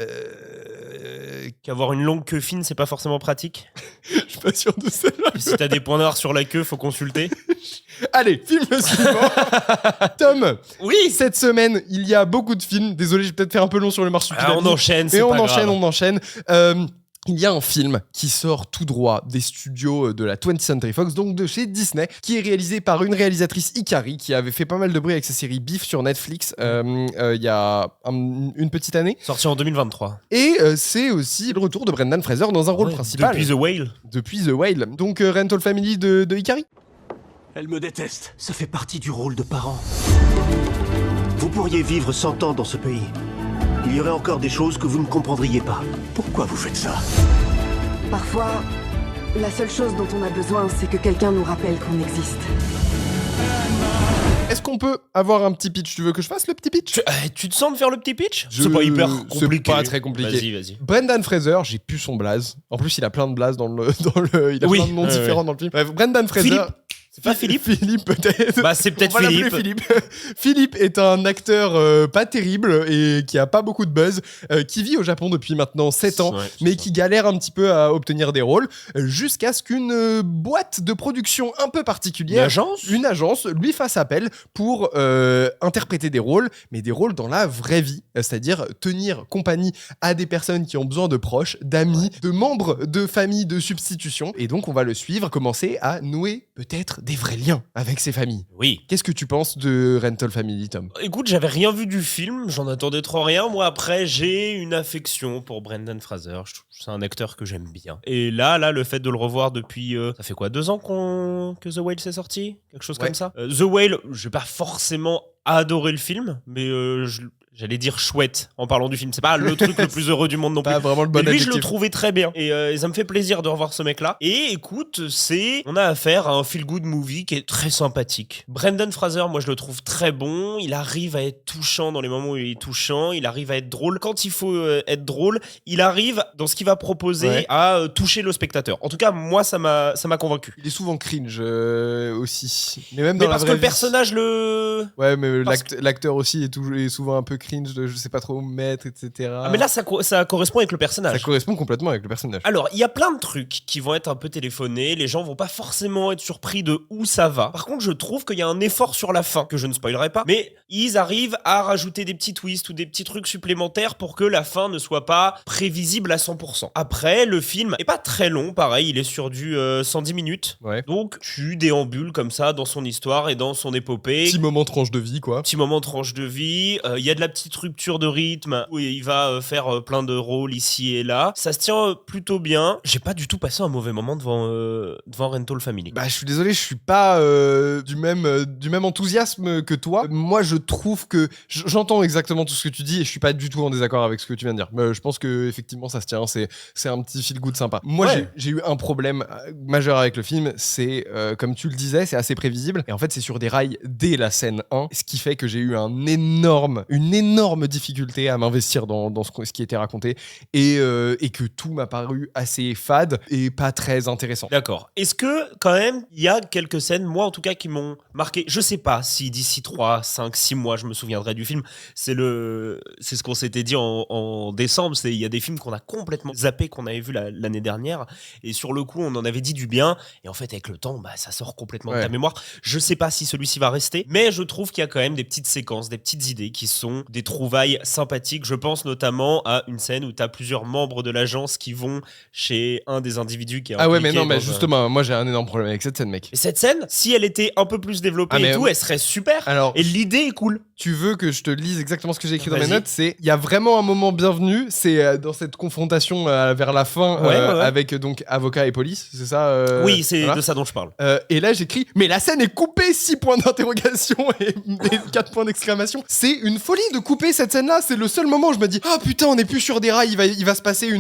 [SPEAKER 2] qu'avoir une longue queue fine, c'est pas forcément pratique.
[SPEAKER 3] Je suis pas sûr de celle-là.
[SPEAKER 2] Si t'as des points noirs sur la queue, faut consulter.
[SPEAKER 3] Allez, film suivant. Tom.
[SPEAKER 2] Oui.
[SPEAKER 3] Cette semaine, il y a beaucoup de films. Désolé, je vais peut-être faire un peu long sur le Marsupilami.
[SPEAKER 2] On enchaîne, c'est pas grave.
[SPEAKER 3] On enchaîne. Il y a un film qui sort tout droit des studios de la 20th Century Fox, donc de chez Disney, qui est réalisé par une réalisatrice Ikari, qui avait fait pas mal de bruit avec sa série Beef sur Netflix il y a une petite année.
[SPEAKER 2] Sorti en 2023.
[SPEAKER 3] Et c'est aussi le retour de Brendan Fraser dans un rôle principal.
[SPEAKER 2] Depuis The Whale.
[SPEAKER 3] Donc Rental Family de Ikari.
[SPEAKER 1] Elle me déteste. Ça fait partie du rôle de parent. Vous pourriez vivre 100 ans dans ce pays. il y aurait encore des choses que vous ne comprendriez pas. Pourquoi vous faites ça?
[SPEAKER 6] Parfois, la seule chose dont on a besoin, c'est que quelqu'un nous rappelle qu'on existe.
[SPEAKER 3] Est-ce qu'on peut avoir un petit pitch? Tu veux que je fasse le petit pitch?
[SPEAKER 2] Tu te sens de faire le petit pitch? C'est pas hyper compliqué.
[SPEAKER 3] C'est pas très compliqué.
[SPEAKER 2] Vas-y.
[SPEAKER 3] Brendan Fraser, j'ai plus son blaze. En plus, il a plein de blazes dans le il a plein de noms différents dans le film. Bref, Brendan Fraser.
[SPEAKER 2] Philippe. C'est pas Philippe?
[SPEAKER 3] Philippe, peut-être.
[SPEAKER 2] Bah, c'est peut-être
[SPEAKER 3] On va l'appeler Philippe. Philippe est un acteur pas terrible et qui a pas beaucoup de buzz, qui vit au Japon depuis maintenant 7 ans, mais qui galère un petit peu à obtenir des rôles, jusqu'à ce qu'une boîte de production un peu particulière, une agence, lui fasse appel pour interpréter des rôles, mais des rôles dans la vraie vie, c'est-à-dire tenir compagnie à des personnes qui ont besoin de proches, d'amis, de membres de famille de substitution. Et donc, on va le suivre, commencer à nouer peut-être des vrais liens avec ses familles.
[SPEAKER 2] Oui.
[SPEAKER 3] Qu'est-ce que tu penses de Rental Family, Tom?
[SPEAKER 2] Écoute, j'avais rien vu du film, j'en attendais trop rien. Moi, après, j'ai une affection pour Brendan Fraser. Je trouve que c'est un acteur que j'aime bien. Et là, le fait de le revoir depuis... ça fait quoi, 2 ans que The Whale s'est sorti? Quelque chose comme ça. The Whale, j'ai pas forcément adoré le film, mais j'allais dire chouette en parlant du film. C'est pas le truc le plus heureux du monde non plus.
[SPEAKER 3] Pas vraiment le bon
[SPEAKER 2] adjectif.
[SPEAKER 3] Lui,
[SPEAKER 2] je le trouvais très bien. Et ça me fait plaisir de revoir ce mec-là. Et écoute, on a affaire à un feel-good movie qui est très sympathique. Brendan Fraser, moi, je le trouve très bon. Il arrive à être touchant dans les moments où il est touchant. Il arrive à être drôle. Quand il faut être drôle, il arrive, dans ce qu'il va proposer, à toucher le spectateur. En tout cas, moi, ça m'a convaincu.
[SPEAKER 3] Il est souvent cringe aussi. Mais même dans
[SPEAKER 2] parce que le personnage
[SPEAKER 3] Ouais, mais l'acteur aussi est souvent un peu cringe, je sais pas trop où me mettre, etc.
[SPEAKER 2] Ah, mais là, ça correspond avec le personnage.
[SPEAKER 3] Ça correspond complètement avec le personnage.
[SPEAKER 2] Alors, il y a plein de trucs qui vont être un peu téléphonés, les gens vont pas forcément être surpris de où ça va. Par contre, je trouve qu'il y a un effort sur la fin, que je ne spoilerai pas, mais ils arrivent à rajouter des petits twists ou des petits trucs supplémentaires pour que la fin ne soit pas prévisible à 100%. Après, le film est pas très long, pareil, il est sur du 110 minutes.
[SPEAKER 3] Ouais.
[SPEAKER 2] Donc, tu déambules comme ça dans son histoire et dans son épopée.
[SPEAKER 3] Petit moment tranche de vie, quoi.
[SPEAKER 2] Petit moment tranche de vie, il y a de la petite rupture de rythme où il va faire plein de rôles ici et là. Ça se tient plutôt bien. J'ai pas du tout passé un mauvais moment devant Rental Family.
[SPEAKER 3] Bah, je suis désolé, je suis pas du même enthousiasme que toi. Moi, je trouve que j'entends exactement tout ce que tu dis et je suis pas du tout en désaccord avec ce que tu viens de dire. Je pense que effectivement, ça se tient. C'est un petit feel good sympa. Moi, j'ai eu un problème majeur avec le film. C'est comme tu le disais, c'est assez prévisible. Et en fait, c'est sur des rails dès la scène 1, ce qui fait que j'ai eu une énorme difficulté à m'investir dans ce qui était raconté et que tout m'a paru assez fade et pas très intéressant.
[SPEAKER 2] D'accord. Est-ce que quand même il y a quelques scènes, moi en tout cas, qui m'ont marqué? Je sais pas si d'ici 3, 5, 6 mois je me souviendrai du film. C'est ce qu'on s'était dit en décembre. Il y a des films qu'on a complètement zappé, qu'on avait vu l'année dernière, et sur le coup on en avait dit du bien, et en fait avec le temps ça sort complètement de ta mémoire. Je sais pas si celui-ci va rester, mais je trouve qu'il y a quand même des petites séquences, des petites idées qui sont des trouvailles sympathiques. Je pense notamment à une scène où tu as plusieurs membres de l'agence qui vont chez un des individus qui est
[SPEAKER 3] impliqué. Ah ouais, mais non, mais justement, moi j'ai un énorme problème avec cette scène, mec.
[SPEAKER 2] Et cette scène, si elle était un peu plus développée elle serait super.
[SPEAKER 3] Alors,
[SPEAKER 2] et l'idée est cool.
[SPEAKER 3] Tu veux que je te lise exactement ce que j'ai écrit dans mes notes? Il y a vraiment un moment bienvenu, c'est dans cette confrontation vers la fin avec donc avocat et police, c'est ça?
[SPEAKER 2] Oui, c'est de ça dont je parle.
[SPEAKER 3] Et là j'écris, mais la scène est coupée, 6 points d'interrogation et 4 points d'exclamation. C'est une folie de couper cette scène-là, c'est le seul moment où je me dis, ah putain, on n'est plus sur des rails, il va se passer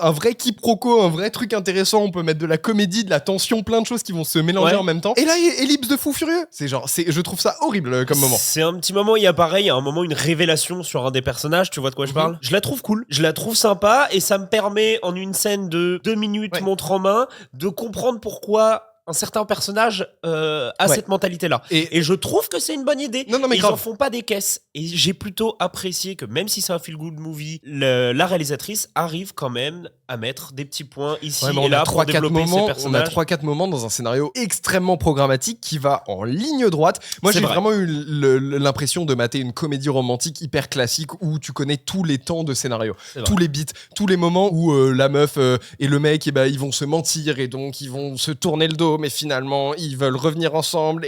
[SPEAKER 3] un vrai quiproquo, un vrai truc intéressant, on peut mettre de la comédie, de la tension, plein de choses qui vont se mélanger en même temps. Et là, ellipse de fou furieux. Je trouve ça horrible comme moment.
[SPEAKER 2] C'est un petit moment, il y a un moment, une révélation sur un des personnages, tu vois de quoi je parle? Je la trouve cool, je la trouve sympa, et ça me permet, en une scène de 2 minutes, montre en main, de comprendre pourquoi un certain personnage a cette mentalité-là. Et je trouve que c'est une bonne idée.
[SPEAKER 3] Non, mais
[SPEAKER 2] ils en font pas des caisses. Et j'ai plutôt apprécié que même si c'est un feel-good movie, la réalisatrice arrive quand même à mettre des petits points ici et là pour développer ses personnages.
[SPEAKER 3] On a 3-4 moments dans un scénario extrêmement programmatique qui va en ligne droite. Moi, j'ai vraiment eu l'impression de mater une comédie romantique hyper classique où tu connais tous les temps de scénario. Tous les beats, tous les moments où la meuf et le mec, ils vont se mentir et donc ils vont se tourner le dos, mais finalement, ils veulent revenir ensemble,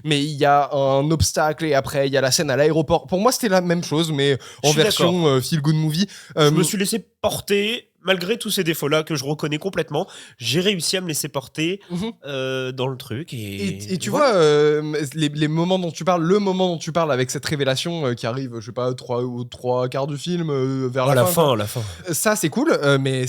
[SPEAKER 3] mais il y a un obstacle et après, il y a la scène à l'aéroport. Pour moi, c'était la même chose, mais en version feel-good movie.
[SPEAKER 2] Je me suis laissé porter malgré tous ces défauts-là que je reconnais complètement, j'ai réussi à me laisser porter dans le truc.
[SPEAKER 3] Et tu vois, les moments dont tu parles, le moment dont tu parles avec cette révélation qui arrive, je sais pas, trois quarts du film, vers la fin.
[SPEAKER 2] La fin.
[SPEAKER 3] Ça, c'est cool, mais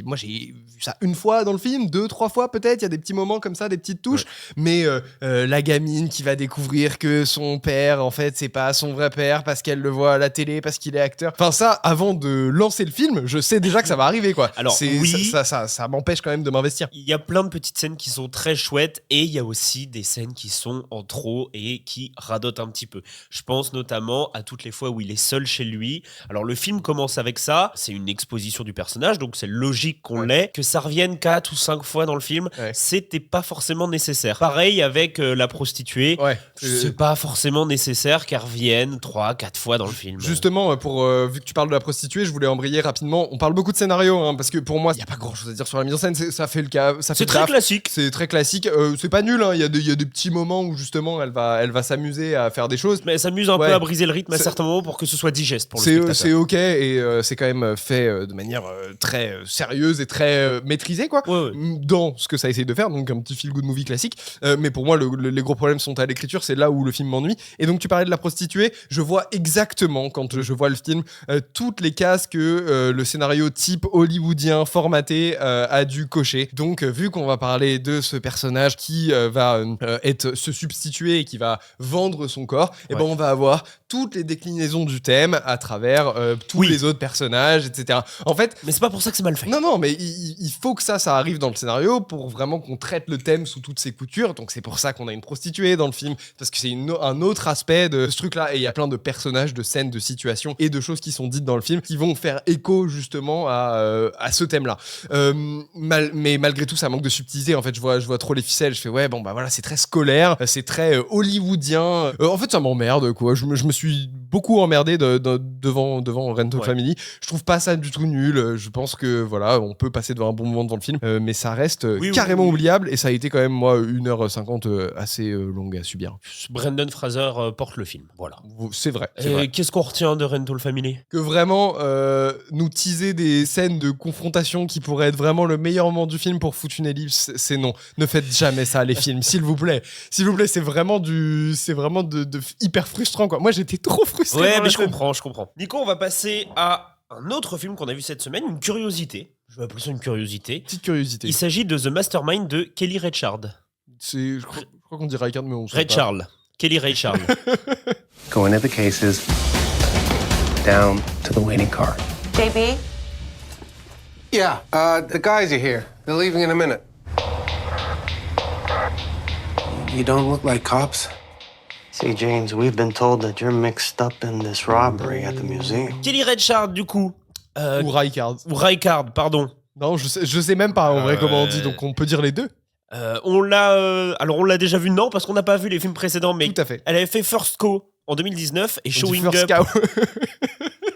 [SPEAKER 3] moi, j'ai vu ça une fois dans le film, 2-3 fois peut-être. Il y a des petits moments comme ça, des petites touches. Mais la gamine qui va découvrir que son père, en fait, c'est pas son vrai père parce qu'elle le voit à la télé, parce qu'il est acteur. Enfin, ça, avant de lancer le film, je sais déjà que ça va arriver, quoi.
[SPEAKER 2] Alors,
[SPEAKER 3] ça m'empêche quand même de m'investir.
[SPEAKER 2] Il y a plein de petites scènes qui sont très chouettes et il y a aussi des scènes qui sont en trop et qui radotent un petit peu. Je pense notamment à toutes les fois où il est seul chez lui. Alors, le film commence avec ça. C'est une exposition du personnage, donc c'est logique qu'on l'ait. Que ça revienne 4 ou 5 fois dans le film, c'était pas forcément nécessaire. Pareil avec la prostituée. C'est pas forcément nécessaire qu'elle revienne 3-4 fois dans le film.
[SPEAKER 3] Justement, vu que tu parles de la prostituée, je voulais embrayer rapidement. On parle beaucoup de scénario, hein, parce que pour moi, il n'y a pas grand chose à dire sur la mise en scène. Ça fait le cas.
[SPEAKER 2] C'est très classique.
[SPEAKER 3] C'est très classique. C'est pas nul. Il y a des petits moments où justement elle va s'amuser à faire des choses.
[SPEAKER 2] Mais elle s'amuse un peu à briser le rythme à certains moments pour que ce soit digeste pour le spectateur.
[SPEAKER 3] C'est ok et c'est quand même fait de manière très sérieuse et très maîtrisée, quoi. Dans ce que ça essaye de faire, donc un petit feel-good movie classique. Mais pour moi, les gros problèmes sont à l'écriture. C'est là où le film m'ennuie. Et donc tu parlais de la prostituée. Je vois exactement quand je vois le film toutes les cases que le scénario type hollywoodien formaté a dû cocher. Donc vu qu'on va parler de ce personnage qui va se substituer et qui va vendre son corps, et ben on va avoir toutes les déclinaisons du thème à travers tous les autres personnages, etc. En fait,
[SPEAKER 2] mais c'est pas pour ça que c'est mal fait.
[SPEAKER 3] Non, mais il faut que ça arrive dans le scénario pour vraiment qu'on traite le thème sous toutes ses coutures. Donc c'est pour ça qu'on a une prostituée dans le film, parce que c'est un autre aspect de ce truc-là. Et il y a plein de personnages, de scènes, de situations et de choses qui sont dites dans le film qui vont faire écho justement à ce thème-là. Mais malgré tout, ça manque de subtilité. En fait, je vois trop les ficelles. Je fais voilà, c'est très scolaire, c'est très hollywoodien. En fait, ça m'emmerde, quoi. Je me suis beaucoup emmerdé devant Rental Family. Je trouve pas ça du tout nul. Je pense que voilà, on peut passer devant un bon moment devant le film, mais ça reste carrément oubliable. Et ça a été quand même, moi, 1h50 assez longue à subir.
[SPEAKER 2] Brendan Fraser porte le film. Voilà.
[SPEAKER 3] C'est vrai.
[SPEAKER 2] Qu'est-ce qu'on retient de Rental Family ?
[SPEAKER 3] Que vraiment nous teaser des scènes de confrontation qui pourraient être vraiment le meilleur moment du film pour foutre une ellipse, c'est non. Ne faites jamais ça, les films, s'il vous plaît. S'il vous plaît, c'est vraiment de hyper frustrant, quoi. Moi, j'étais trop frustré.
[SPEAKER 2] Ouais, mais je comprends. Nico, on va passer à un autre film qu'on a vu cette semaine, une curiosité. Je vais appeler ça une curiosité.
[SPEAKER 3] Petite curiosité.
[SPEAKER 2] Il s'agit de The Mastermind de Kelly Reichardt.
[SPEAKER 3] Je crois qu'on dit Reichardt, mais on sait
[SPEAKER 2] Reichardt. Pas. Kelly Reichardt.
[SPEAKER 4] Going to the cases. Down to the waiting car.
[SPEAKER 7] JB?
[SPEAKER 8] Yeah, the guys are here. They're leaving in a minute. You don't look like cops.
[SPEAKER 9] See, James, we've been told that you're mixed up in this robbery at the museum.
[SPEAKER 2] Kelly Reichardt, du coup.
[SPEAKER 3] Ou
[SPEAKER 2] Reichardt, pardon.
[SPEAKER 3] Non, je sais même pas en vrai comment on dit, donc on peut dire les deux.
[SPEAKER 2] On l'a déjà vu, non, parce qu'on n'a pas vu les films précédents, mais
[SPEAKER 3] tout à fait.
[SPEAKER 2] Elle avait fait First Co en 2019 et Showing Up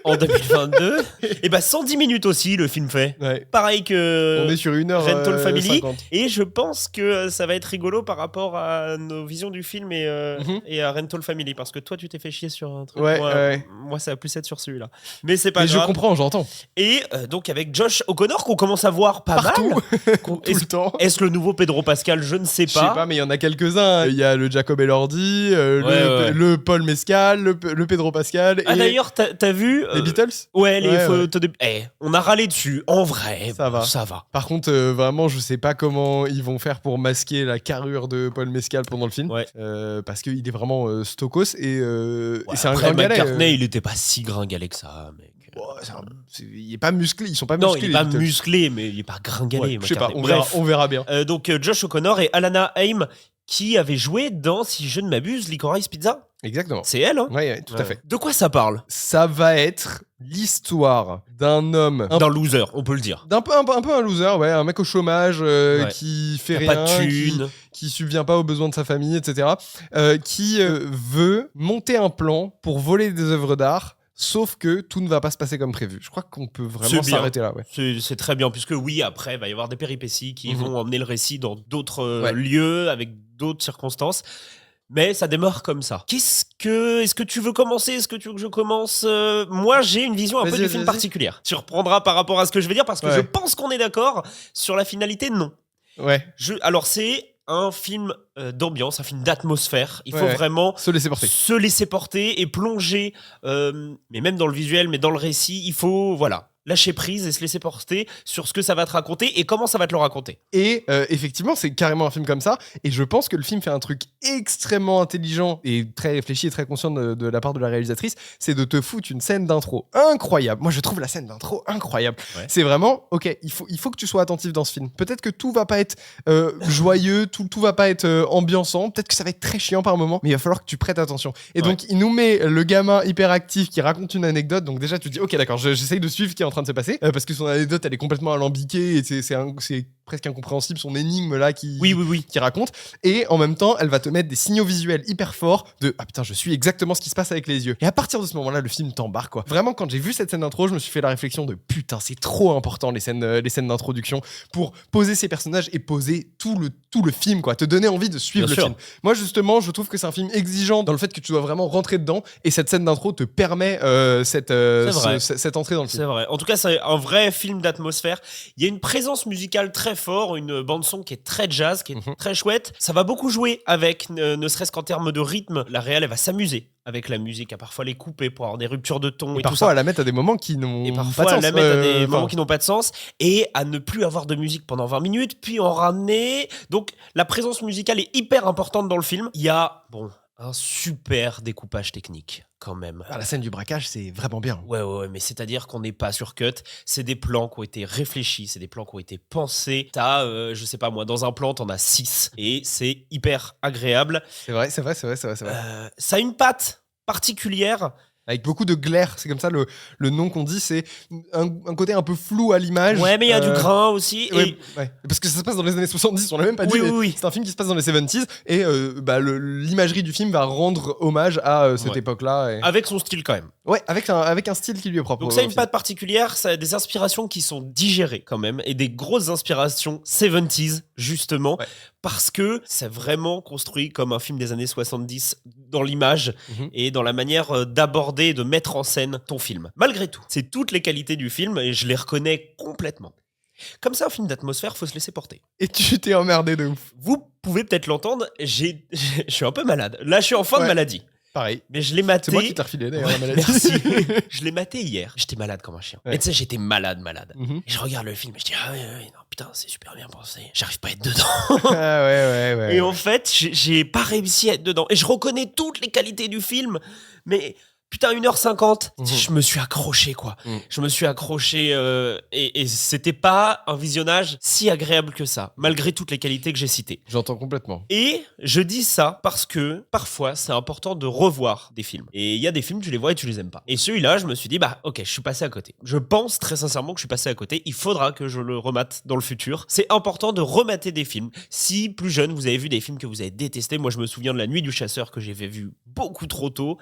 [SPEAKER 2] en 2022. Et 110 minutes aussi, le film fait.
[SPEAKER 3] Ouais.
[SPEAKER 2] Pareil que
[SPEAKER 3] on est sur 1h
[SPEAKER 2] Rental Family.
[SPEAKER 3] 50.
[SPEAKER 2] Et je pense que ça va être rigolo par rapport à nos visions du film et à Rental Family. Parce que toi, tu t'es fait chier sur un truc. Moi, ça va plus être sur celui-là. Mais c'est pas grave.
[SPEAKER 3] Mais je comprends, j'entends.
[SPEAKER 2] Et donc, avec Josh O'Connor, qu'on commence à voir pas
[SPEAKER 3] partout,
[SPEAKER 2] mal.
[SPEAKER 3] tout le temps.
[SPEAKER 2] Est-ce le nouveau Pedro Pascal ? Je ne sais pas.
[SPEAKER 3] Je sais pas, mais il y en a quelques-uns. Il y a le Jacob Elordi, le Paul Mescal, le Pedro Pascal.
[SPEAKER 2] Ah, d'ailleurs, t'as vu
[SPEAKER 3] les Beatles ?
[SPEAKER 2] Ouais, les photos de... on a râlé dessus. En vrai, ça va.
[SPEAKER 3] Par contre, vraiment, je sais pas comment ils vont faire pour masquer la carrure de Paul Mescal pendant le film. Parce qu'il est vraiment stokos et c'est un gringalet.
[SPEAKER 2] McCartney, il était pas si gringalet que ça, mec.
[SPEAKER 3] Il est pas musclé, ils sont pas musclés.
[SPEAKER 2] Non, il est pas musclé, mais il est pas gringalet.
[SPEAKER 3] Je sais pas, on verra bien.
[SPEAKER 2] Donc, Josh O'Connor et Alana Haim, qui avaient joué dans, si je ne m'abuse, Licorice Pizza.
[SPEAKER 3] Exactement.
[SPEAKER 2] C'est elle, hein ?
[SPEAKER 3] Ouais, tout à fait.
[SPEAKER 2] De quoi ça parle ?
[SPEAKER 3] Ça va être l'histoire d'un homme...
[SPEAKER 2] D'un loser, on peut le dire.
[SPEAKER 3] Un peu un loser, un mec au chômage qui fait rien,
[SPEAKER 2] pas de thune.
[SPEAKER 3] Qui subvient pas aux besoins de sa famille, etc. Qui veut monter un plan pour voler des œuvres d'art. Sauf que tout ne va pas se passer comme prévu. Je crois qu'on peut vraiment s'arrêter là.
[SPEAKER 2] C'est très bien, puisque après, il va y avoir des péripéties qui vont emmener le récit dans d'autres lieux, avec d'autres circonstances. Mais ça démarre comme ça. Est-ce que tu veux commencer? Est-ce que tu veux que je commence? Moi, j'ai une vision un peu du film particulière. Tu reprendras par rapport à ce que je vais dire parce que je pense qu'on est d'accord sur la finalité, non.
[SPEAKER 3] Ouais.
[SPEAKER 2] Alors, c'est un film d'ambiance, un film d'atmosphère. Il faut vraiment
[SPEAKER 3] se laisser porter
[SPEAKER 2] et plonger, mais même dans le visuel, mais dans le récit, il faut lâcher prise et se laisser porter sur ce que ça va te raconter et comment ça va te le raconter.
[SPEAKER 3] Et effectivement, c'est carrément un film comme ça. Et je pense que le film fait un truc extrêmement intelligent et très réfléchi et très conscient de la part de la réalisatrice, c'est de te foutre une scène d'intro incroyable. Moi, je trouve la scène d'intro incroyable. Ouais. C'est vraiment, ok, il faut que tu sois attentif dans ce film. Peut-être que tout va pas être joyeux, tout va pas être ambiançant. Peut-être que ça va être très chiant par moment, mais il va falloir que tu prêtes attention. Et donc, il nous met le gamin hyper actif qui raconte une anecdote. Donc déjà, tu te dis, ok, d'accord, j'essaye de suivre ce qui est en train de se passer parce que son anecdote elle est complètement alambiquée et c'est presque incompréhensible son énigme là qui raconte, et en même temps elle va te mettre des signaux visuels hyper forts de ah putain je suis exactement ce qui se passe avec les yeux, et à partir de ce moment là le film t'embarque quoi. Vraiment quand j'ai vu cette scène d'intro je me suis fait la réflexion de putain c'est trop important les scènes d'introduction pour poser ces personnages et poser tout le film quoi, te donner envie de suivre le film. Moi justement je trouve que c'est un film exigeant dans le fait que tu dois vraiment rentrer dedans, et cette scène d'intro te permet cette entrée dans le film.
[SPEAKER 2] C'est vrai. En tout cas, c'est un vrai film d'atmosphère. Il y a une présence musicale très forte, une bande-son qui est très jazz, qui est très chouette. Ça va beaucoup jouer avec, ne serait-ce qu'en termes de rythme. La réal, elle va s'amuser avec la musique, à parfois les couper pour avoir des ruptures de ton et tout ça.
[SPEAKER 3] Parfois, à la mettre à des moments qui n'ont pas de sens.
[SPEAKER 2] Parfois, à la mettre à des moments qui n'ont pas de sens, et à ne plus avoir de musique pendant 20 minutes, puis en ramener. Donc, la présence musicale est hyper importante dans le film. Il y a, un super découpage technique. Quand même.
[SPEAKER 3] La scène du braquage, c'est vraiment bien.
[SPEAKER 2] Ouais, mais c'est-à-dire qu'on n'est pas sur cut. C'est des plans qui ont été réfléchis, c'est des plans qui ont été pensés. T'as, je sais pas moi, dans un plan, t'en as 6. Et c'est hyper agréable.
[SPEAKER 3] C'est vrai. Ça
[SPEAKER 2] a une patte particulière.
[SPEAKER 3] Avec beaucoup de glaire, c'est comme ça le nom qu'on dit, c'est un côté un peu flou à l'image.
[SPEAKER 2] Ouais, mais il y a du grain aussi.
[SPEAKER 3] Ouais. Parce que ça se passe dans les années 70, on l'a même pas dit.
[SPEAKER 2] Oui.
[SPEAKER 3] C'est un film qui se passe dans les 70s, et l'imagerie du film va rendre hommage à cette époque-là. Et...
[SPEAKER 2] avec son style quand même.
[SPEAKER 3] Ouais, avec un style qui lui est propre.
[SPEAKER 2] Donc ça a une patte particulière, ça a des inspirations qui sont digérées quand même, et des grosses inspirations 70s justement, parce que c'est vraiment construit comme un film des années 70 dans l'image et dans la manière d'aborder et de mettre en scène ton film. Malgré tout, c'est toutes les qualités du film et je les reconnais complètement. Comme ça, un film d'atmosphère, faut se laisser porter.
[SPEAKER 3] Et tu t'es emmerdé de ouf.
[SPEAKER 2] Vous pouvez peut-être l'entendre, je suis un peu malade. Là, je suis en fin de maladie.
[SPEAKER 3] Pareil.
[SPEAKER 2] Mais je l'ai maté.
[SPEAKER 3] C'est moi qui t'ai refilé d'ailleurs la maladie.
[SPEAKER 2] Merci. Je l'ai maté hier. J'étais malade comme un chien. Et tu sais, j'étais malade. Et je regarde le film et je dis non, putain, c'est super bien pensé. J'arrive pas à être dedans.
[SPEAKER 3] Ouais.
[SPEAKER 2] Et en fait, j'ai pas réussi à être dedans. Et je reconnais toutes les qualités du film, mais putain, 1h50, je me suis accroché, quoi. Je me suis accroché et c'était pas un visionnage si agréable que ça, malgré toutes les qualités que j'ai citées.
[SPEAKER 3] J'entends complètement.
[SPEAKER 2] Et je dis ça parce que parfois, c'est important de revoir des films. Et il y a des films, tu les vois et tu les aimes pas. Et celui-là, je me suis dit, ok, je suis passé à côté. Je pense très sincèrement que je suis passé à côté. Il faudra que je le remate dans le futur. C'est important de remater des films. Si, plus jeune, vous avez vu des films que vous avez détestés, moi, je me souviens de La Nuit du Chasseur que j'avais vu beaucoup trop tôt.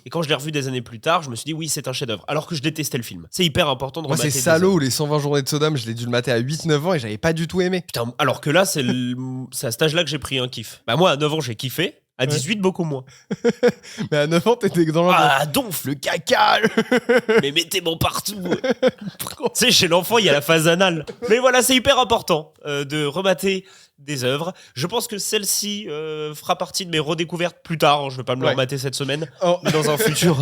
[SPEAKER 2] Et quand je l'ai revu des années plus tard, je me suis dit oui, c'est un chef-d'œuvre, alors que je détestais le film. C'est hyper important de remater.
[SPEAKER 3] Moi, c'est Salaud, les 120 journées de Sodome, je l'ai dû le mater à 8-9 ans et j'avais pas du tout aimé.
[SPEAKER 2] Putain, alors que là, c'est à cet âge-là que j'ai pris un kiff. Moi, à 9 ans, j'ai kiffé. À 18, beaucoup moins.
[SPEAKER 3] Mais à 9 ans, t'étais dans
[SPEAKER 2] donf,
[SPEAKER 3] le caca.
[SPEAKER 2] Mais mettez mon partout. Tu sais, chez l'enfant, il y a la phase anale. Mais voilà, c'est hyper important de remater des œuvres. Je pense que celle-ci fera partie de mes redécouvertes plus tard. Je vais pas me le remater cette semaine, mais dans un futur.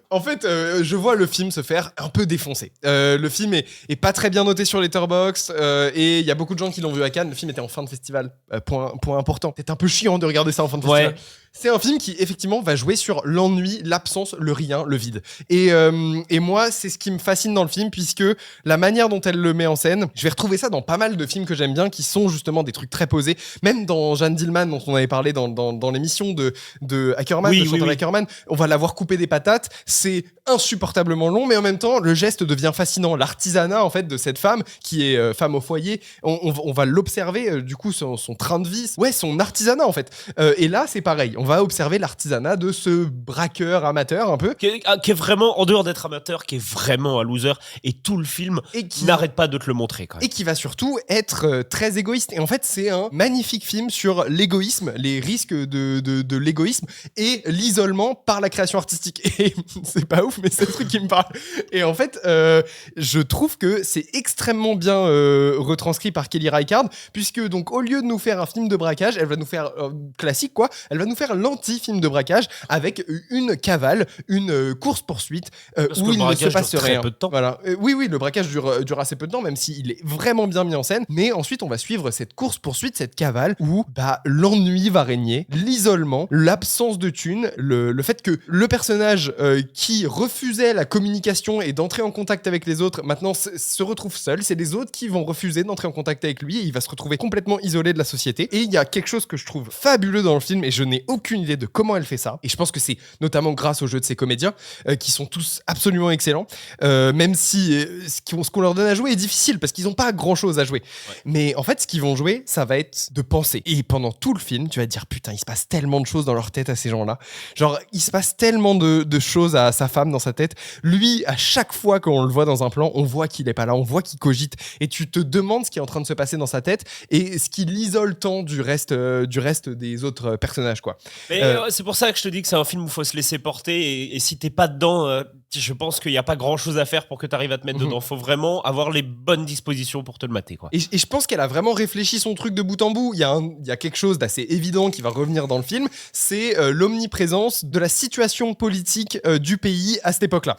[SPEAKER 3] En fait, je vois le film se faire un peu défoncer. Le film est pas très bien noté sur Letterboxd et il y a beaucoup de gens qui l'ont vu à Cannes. Le film était en fin de festival. Point important. C'est un peu chiant de regarder ça en fin de festival. C'est un film qui, effectivement, va jouer sur l'ennui, l'absence, le rien, le vide. Et moi, c'est ce qui me fascine dans le film, puisque la manière dont elle le met en scène, je vais retrouver ça dans pas mal de films que j'aime bien, qui sont justement des trucs très posés. Même dans Jeanne Dielman, dont on avait parlé dans l'émission de Ackerman, de Chantal Ackerman, on va la voir couper des patates. C'est insupportablement long, mais en même temps, le geste devient fascinant. L'artisanat, en fait, de cette femme, qui est femme au foyer, on va l'observer, du coup, son train de vie. Ouais, son artisanat, en fait. Et là, c'est pareil. On va observer l'artisanat de ce braqueur amateur un peu.
[SPEAKER 2] Qui est vraiment, en dehors d'être amateur, qui est vraiment un loser. Et tout le film n'arrête pas de te le montrer. Quand même.
[SPEAKER 3] Et qui va surtout être très égoïste. Et en fait, c'est un magnifique film sur l'égoïsme, les risques de l'égoïsme et l'isolement par la création artistique. Et c'est pas ouf, mais c'est le truc qui me parle. Et en fait, je trouve que c'est extrêmement bien retranscrit par Kelly Reichardt, puisque donc au lieu de nous faire un film de braquage, elle va nous faire classique quoi, elle va nous faire l'anti-film de braquage avec une cavale, une course-poursuite où il ne se passe rien.
[SPEAKER 2] Peu de temps.
[SPEAKER 3] Voilà. Oui, le braquage dure assez peu de temps, même s'il est vraiment bien mis en scène. Mais ensuite, on va suivre cette course-poursuite, cette cavale où l'ennui va régner, l'isolement, l'absence de thunes, le fait que le personnage qui refusait la communication et d'entrer en contact avec les autres, maintenant se retrouve seul. C'est les autres qui vont refuser d'entrer en contact avec lui et il va se retrouver complètement isolé de la société. Et il y a quelque chose que je trouve fabuleux dans le film et je n'ai aucune idée de comment elle fait ça. Et je pense que c'est notamment grâce au jeu de ses comédiens qui sont tous absolument excellents. Même si ce qu'on leur donne à jouer est difficile parce qu'ils n'ont pas grand-chose à jouer. Ouais. Mais en fait, ce qu'ils vont jouer, ça va être de penser. Et pendant tout le film, tu vas te dire, putain, il se passe tellement de choses dans leur tête à ces gens-là. Genre, il se passe tellement de choses à sa femme dans sa tête. Lui, à chaque fois qu'on le voit dans un plan, on voit qu'il est pas là, on voit qu'il cogite. Et tu te demandes ce qui est en train de se passer dans sa tête et ce qui l'isole tant du reste des autres personnages, quoi.
[SPEAKER 2] Mais c'est pour ça que je te dis que c'est un film où il faut se laisser porter et si t'es pas dedans, je pense qu'il n'y a pas grand-chose à faire pour que tu arrives à te mettre dedans. Il faut vraiment avoir les bonnes dispositions pour te le mater, quoi.
[SPEAKER 3] Et je pense qu'elle a vraiment réfléchi son truc de bout en bout. Il y a quelque chose d'assez évident qui va revenir dans le film, c'est l'omniprésence de la situation politique du pays à cette époque-là.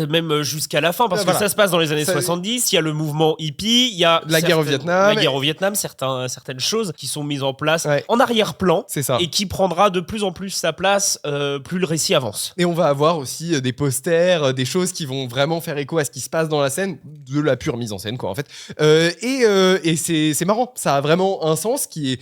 [SPEAKER 2] Même jusqu'à la fin, parce que ça se passe dans les années 70, il y a le mouvement hippie, il y a
[SPEAKER 3] la guerre au
[SPEAKER 2] Vietnam, certaines choses qui sont mises en place en arrière-plan,
[SPEAKER 3] c'est ça.
[SPEAKER 2] Et qui prendra de plus en plus sa place plus le récit avance.
[SPEAKER 3] Et on va avoir aussi des posters, des choses qui vont vraiment faire écho à ce qui se passe dans la scène, de la pure mise en scène, quoi, en fait. Et c'est marrant, ça a vraiment un sens qui est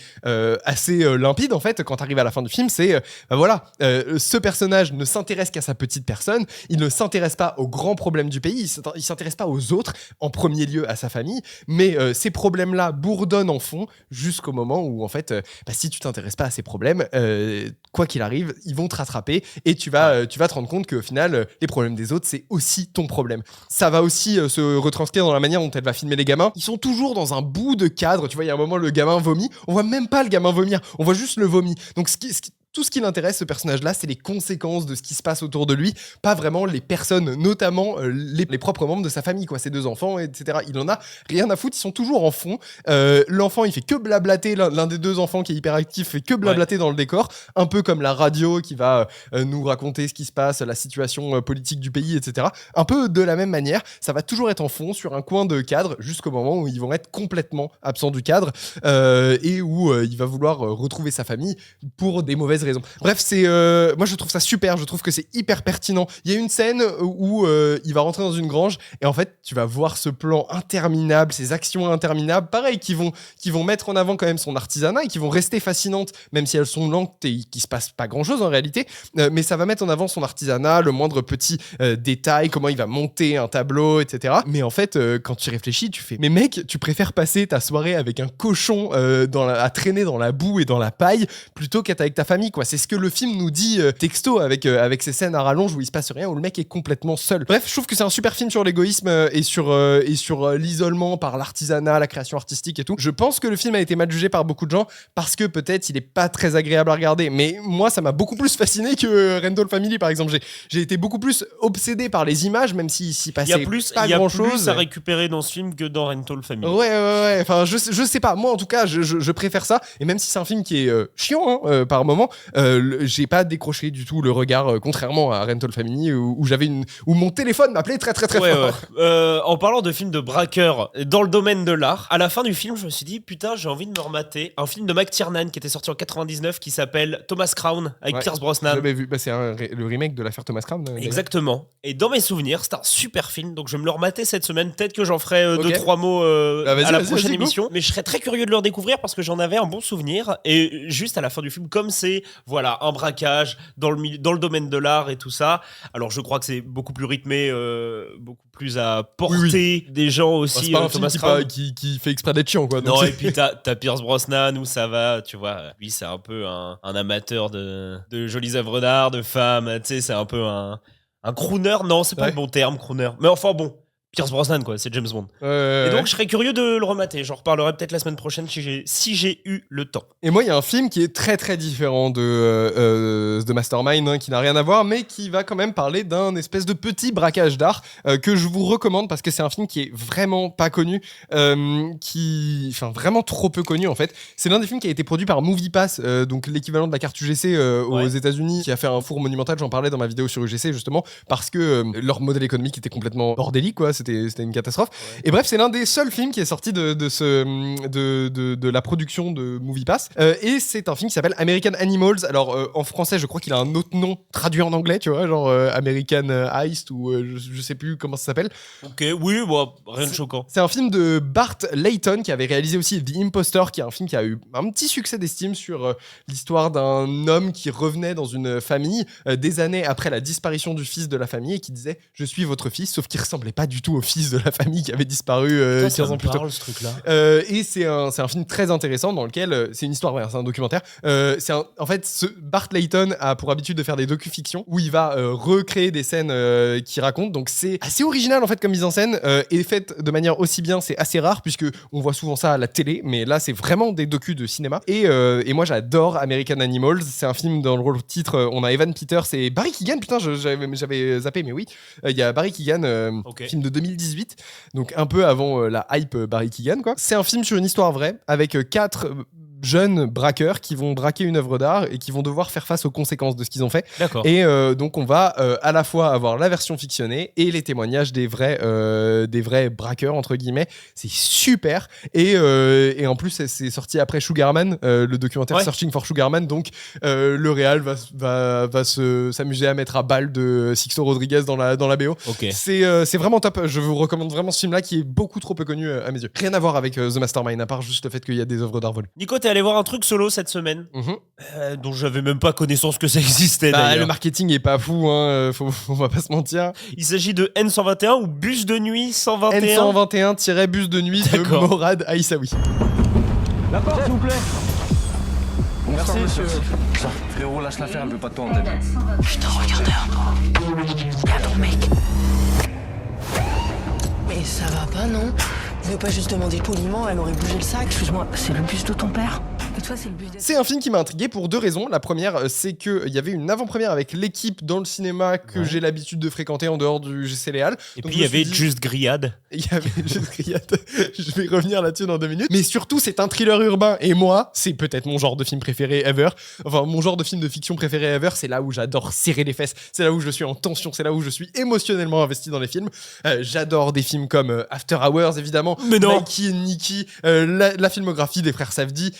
[SPEAKER 3] assez limpide, en fait, quand t'arrives à la fin du film, c'est, ce personnage ne s'intéresse qu'à sa petite personne, il ne s'intéresse pas aux grands problèmes du pays, il s'intéresse pas aux autres, en premier lieu à sa famille, mais ces problèmes-là bourdonnent en fond jusqu'au moment où, en fait, si tu t'intéresses pas à ces problèmes, quoi qu'il arrive, ils vont te rattraper et tu vas te rendre compte qu'au final, les problèmes des autres, c'est aussi ton problème. Ça va aussi se retranscrire dans la manière dont elle va filmer les gamins. Ils sont toujours dans un bout de cadre. Tu vois, il y a un moment, le gamin vomit. On voit même pas le gamin vomir. On voit juste le vomi. Donc, tout ce qui l'intéresse, ce personnage-là, c'est les conséquences de ce qui se passe autour de lui, pas vraiment les personnes, notamment les propres membres de sa famille, quoi, ses 2 enfants, etc. Il en a rien à foutre, ils sont toujours en fond. L'enfant, il fait que blablater, l'un des 2 enfants qui est hyperactif fait que blablater dans le décor, un peu comme la radio qui va nous raconter ce qui se passe, la situation politique du pays, etc. Un peu de la même manière, ça va toujours être en fond, sur un coin de cadre, jusqu'au moment où ils vont être complètement absents du cadre et où il va vouloir retrouver sa famille pour des mauvaises raisons. Bref, moi je trouve ça super, je trouve que c'est hyper pertinent. Il y a une scène où il va rentrer dans une grange et en fait tu vas voir ce plan interminable, ces actions interminables, pareil, qui vont mettre en avant quand même son artisanat et qui vont rester fascinantes, même si elles sont lentes et qu'il se passe pas grand chose en réalité, mais ça va mettre en avant son artisanat, le moindre petit détail, comment il va monter un tableau, etc. Mais en fait, quand tu réfléchis, tu fais, mais mec, tu préfères passer ta soirée avec un cochon à traîner dans la boue et dans la paille plutôt qu'être avec ta famille, quoi. C'est ce que le film nous dit texto avec ces scènes à rallonge où il se passe rien, où le mec est complètement seul. Bref, je trouve que c'est un super film sur l'égoïsme et sur l'isolement par l'artisanat, la création artistique et tout. Je pense que le film a été mal jugé par beaucoup de gens parce que peut-être il est pas très agréable à regarder. Mais moi, ça m'a beaucoup plus fasciné que Rental Family, par exemple. J'ai été beaucoup plus obsédé par les images, même s'il s'y passait pas grand-chose. Il y a plus
[SPEAKER 2] à récupérer dans ce film que dans Rental Family.
[SPEAKER 3] Ouais. Enfin, je sais pas. Moi, en tout cas, je préfère ça. Et même si c'est un film qui est chiant par moment, j'ai pas décroché du tout le regard, contrairement à Rental Family où mon téléphone m'appelait très très très fort.
[SPEAKER 2] En parlant de films de braqueurs dans le domaine de l'art, à la fin du film, je me suis dit putain, j'ai envie de me remater un film de McTiernan qui était sorti en 99 qui s'appelle Thomas Crown avec Pierce Brosnan.
[SPEAKER 3] J'avais vu, c'est le remake de l'affaire Thomas Crown.
[SPEAKER 2] Exactement. Et dans mes souvenirs, c'est un super film, donc je vais me le remater cette semaine. Peut-être que j'en ferai 2-3 mots à la prochaine émission. Mais je serais très curieux de le redécouvrir parce que j'en avais un bon souvenir. Et juste à la fin du film, comme c'est voilà, un braquage dans le domaine de l'art et tout ça. Alors je crois que c'est beaucoup plus rythmé, beaucoup plus à portée des gens aussi.
[SPEAKER 3] C'est pas un
[SPEAKER 2] Thomas
[SPEAKER 3] film
[SPEAKER 2] Crown.
[SPEAKER 3] qui fait exprès d'être chiant, quoi.
[SPEAKER 2] Non, et puis t'as Pierce Brosnan où ça va, tu vois. Lui, c'est un peu un amateur de jolies œuvres d'art, de femmes. Tu sais, c'est un peu un crooner. Non, c'est pas le bon terme, crooner. Mais enfin bon. Pierce Brosnan, quoi, c'est James Bond. Et donc, je serais curieux de le remater. J'en reparlerai peut-être la semaine prochaine si j'ai eu le temps.
[SPEAKER 3] Et moi, il y a un film qui est très très différent de Mastermind, hein, qui n'a rien à voir, mais qui va quand même parler d'un espèce de petit braquage d'art que je vous recommande parce que c'est un film qui est vraiment pas connu, vraiment trop peu connu en fait. C'est l'un des films qui a été produit par MoviePass, donc l'équivalent de la carte UGC aux États-Unis, qui a fait un four monumental. J'en parlais dans ma vidéo sur UGC justement parce que leur modèle économique était complètement bordélique, quoi. C'était une catastrophe. Ouais. Et bref, c'est l'un des seuls films qui est sorti de la production de MoviePass. Et c'est un film qui s'appelle American Animals. Alors, en français, je crois qu'il a un autre nom traduit en anglais, tu vois, genre American Heist ou je sais plus comment ça s'appelle.
[SPEAKER 2] Ok, oui, bon, rien de choquant.
[SPEAKER 3] C'est un film de Bart Layton qui avait réalisé aussi The Impostor, qui est un film qui a eu un petit succès d'estime sur l'histoire d'un homme qui revenait dans une famille des années après la disparition du fils de la famille et qui disait « Je suis votre fils », sauf qu'il ressemblait pas du tout au fils de la famille qui avait disparu 15 ans plus tôt.
[SPEAKER 2] Ce truc-là.
[SPEAKER 3] Et c'est un film très intéressant dans lequel c'est une histoire, c'est un documentaire. En fait, Bart Layton a pour habitude de faire des docu-fictions où il va recréer des scènes qu'il raconte. Donc c'est assez original en fait comme mise en scène et faite de manière aussi bien. C'est assez rare puisque on voit souvent ça à la télé, mais là c'est vraiment des docus de cinéma. Et moi j'adore American Animals. C'est un film dans le rôle titre. On a Evan Peters et Barry Keoghan. Putain, j'avais zappé, mais oui, il y a Barry Keoghan, film de 2018, donc un peu avant la hype Barry Keoghan, quoi. C'est un film sur une histoire vraie avec 4 jeunes braqueurs qui vont braquer une œuvre d'art et qui vont devoir faire face aux conséquences de ce qu'ils ont fait.
[SPEAKER 2] D'accord.
[SPEAKER 3] Et donc on va à la fois avoir la version fictionnée et les témoignages des vrais braqueurs entre guillemets. C'est super et en plus c'est sorti après Sugarman, le documentaire Searching for Sugarman. Donc le réal va s'amuser à mettre à balle de Sixto Rodriguez dans la BO.
[SPEAKER 2] Okay.
[SPEAKER 3] C'est vraiment top. Je vous recommande vraiment ce film-là qui est beaucoup trop peu connu à mes yeux. Rien à voir avec The Mastermind à part juste le fait qu'il y a des œuvres d'art volées.
[SPEAKER 2] Nico, t'es allé voir un truc solo cette semaine dont j'avais même pas connaissance que ça existait.
[SPEAKER 3] Le marketing est pas fou, hein, on va pas se mentir.
[SPEAKER 2] Il s'agit de N121 ou Bus de nuit 121.
[SPEAKER 3] N121-Bus de nuit de Morad Aïssaoui.
[SPEAKER 7] La porte, s'il vous plaît.
[SPEAKER 10] Merci, monsieur. Frérot, lâche l'affaire, elle veut pas de toi en tête.
[SPEAKER 11] Putain, regardeur. Là, ton mec. Mais ça va pas, non? Vous pouvez pas juste demander poliment, elle aurait bougé le sac. Excuse-moi, c'est le bus de ton père?
[SPEAKER 3] C'est un film qui m'a intrigué pour 2 raisons. La première, c'est qu'il y avait une avant-première avec l'équipe dans le cinéma que j'ai l'habitude de fréquenter en dehors du GC Léal.
[SPEAKER 2] Et donc puis il y avait Just Griad.
[SPEAKER 3] Il y avait Just Griad. Je vais revenir là-dessus dans 2 minutes. Mais surtout, c'est un thriller urbain. Et moi, c'est peut-être mon genre de film préféré ever. Enfin, mon genre de film de fiction préféré ever. C'est là où j'adore serrer les fesses. C'est là où je suis en tension. C'est là où je suis émotionnellement investi dans les films. J'adore des films comme After Hours, évidemment.
[SPEAKER 2] Mais non.
[SPEAKER 3] Mikey and Nicky. La filmographie des frères Safdie.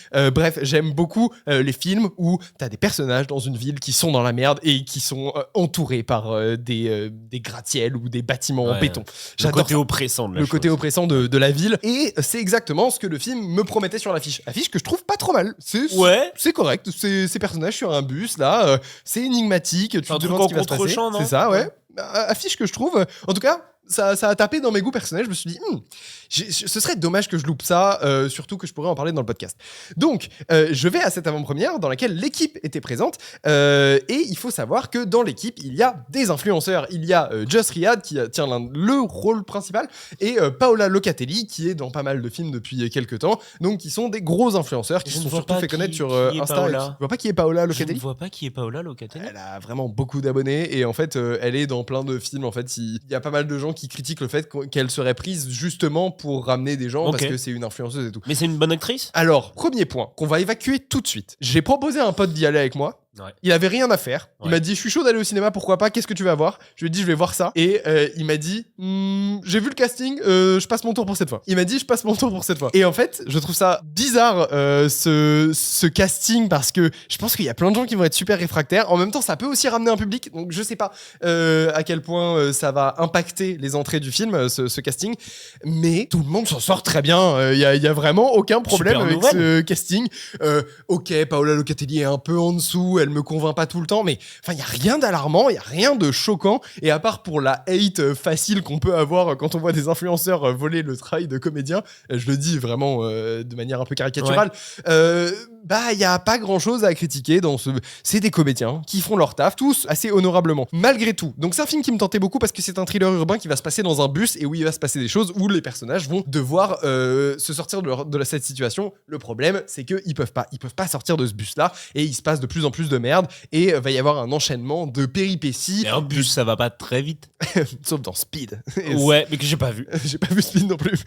[SPEAKER 3] Bref, j'aime beaucoup les films où t'as des personnages dans une ville qui sont dans la merde et qui sont entourés par des gratte-ciel ou des bâtiments en béton.
[SPEAKER 2] J'adore le côté oppressant de la chose.
[SPEAKER 3] Côté oppressant de la ville. Et c'est exactement ce que le film me promettait sur l'affiche. Affiche que je trouve pas trop mal. C'est correct. Ces personnages sur un bus, là, c'est énigmatique. Tu te demandes ce qui va se passer. C'est ça, ouais. Affiche que je trouve, en tout cas, ça a tapé dans mes goûts personnels. Je me suis dit, ce serait dommage que je loupe ça, surtout que je pourrais en parler dans le podcast. Donc, je vais à cette avant-première dans laquelle l'équipe était présente. Et il faut savoir que dans l'équipe, il y a des influenceurs. Il y a Just Riyad qui tient le rôle principal et Paola Locatelli qui est dans pas mal de films depuis quelques temps. Donc, qui sont des gros influenceurs qui se sont surtout fait connaître sur Insta. Tu vois pas qui est Paola Locatelli?
[SPEAKER 2] Je ne vois pas qui est Paola Locatelli.
[SPEAKER 3] Elle a vraiment beaucoup d'abonnés et en fait, elle est dans plein de films. En fait, il y a pas mal de gens qui critiquent le fait qu'elle serait prise justement pour ramener des gens parce que c'est une influenceuse et tout.
[SPEAKER 2] Mais c'est une bonne actrice?
[SPEAKER 3] Alors, premier point qu'on va évacuer tout de suite. J'ai proposé à un pote d'y aller avec moi. Ouais. Il avait rien à faire. Il m'a dit, je suis chaud d'aller au cinéma, pourquoi pas, qu'est-ce que tu vas voir? Je lui ai dit, je vais voir ça. Et il m'a dit, j'ai vu le casting, je passe mon tour pour cette fois. Il m'a dit, je passe mon tour pour cette fois. Et en fait, je trouve ça bizarre, ce casting, parce que je pense qu'il y a plein de gens qui vont être super réfractaires. En même temps, ça peut aussi ramener un public. Donc, je sais pas à quel point ça va impacter les entrées du film, ce casting. Mais tout le monde s'en sort très bien. Il y a vraiment aucun problème avec ce casting. Ok, Paola Locatelli est un peu en dessous. elle me convainc pas tout le temps, mais enfin, il y a rien d'alarmant, il y a rien de choquant, et à part pour la hate facile qu'on peut avoir quand on voit des influenceurs voler le travail de comédien, je le dis vraiment de manière un peu caricaturale, il y a pas grand-chose à critiquer dans c'est des comédiens qui font leur taf, tous assez honorablement, malgré tout. Donc c'est un film qui me tentait beaucoup parce que c'est un thriller urbain qui va se passer dans un bus et où il va se passer des choses où les personnages vont devoir se sortir de cette situation. Le problème, c'est qu'ils peuvent pas sortir de ce bus-là et il se passe de plus en plus de merde et va y avoir un enchaînement de péripéties.
[SPEAKER 2] Mais un bus, ça va pas très vite.
[SPEAKER 3] Sauf dans Speed.
[SPEAKER 2] Ouais, mais que j'ai pas vu.
[SPEAKER 3] J'ai pas vu Speed non plus.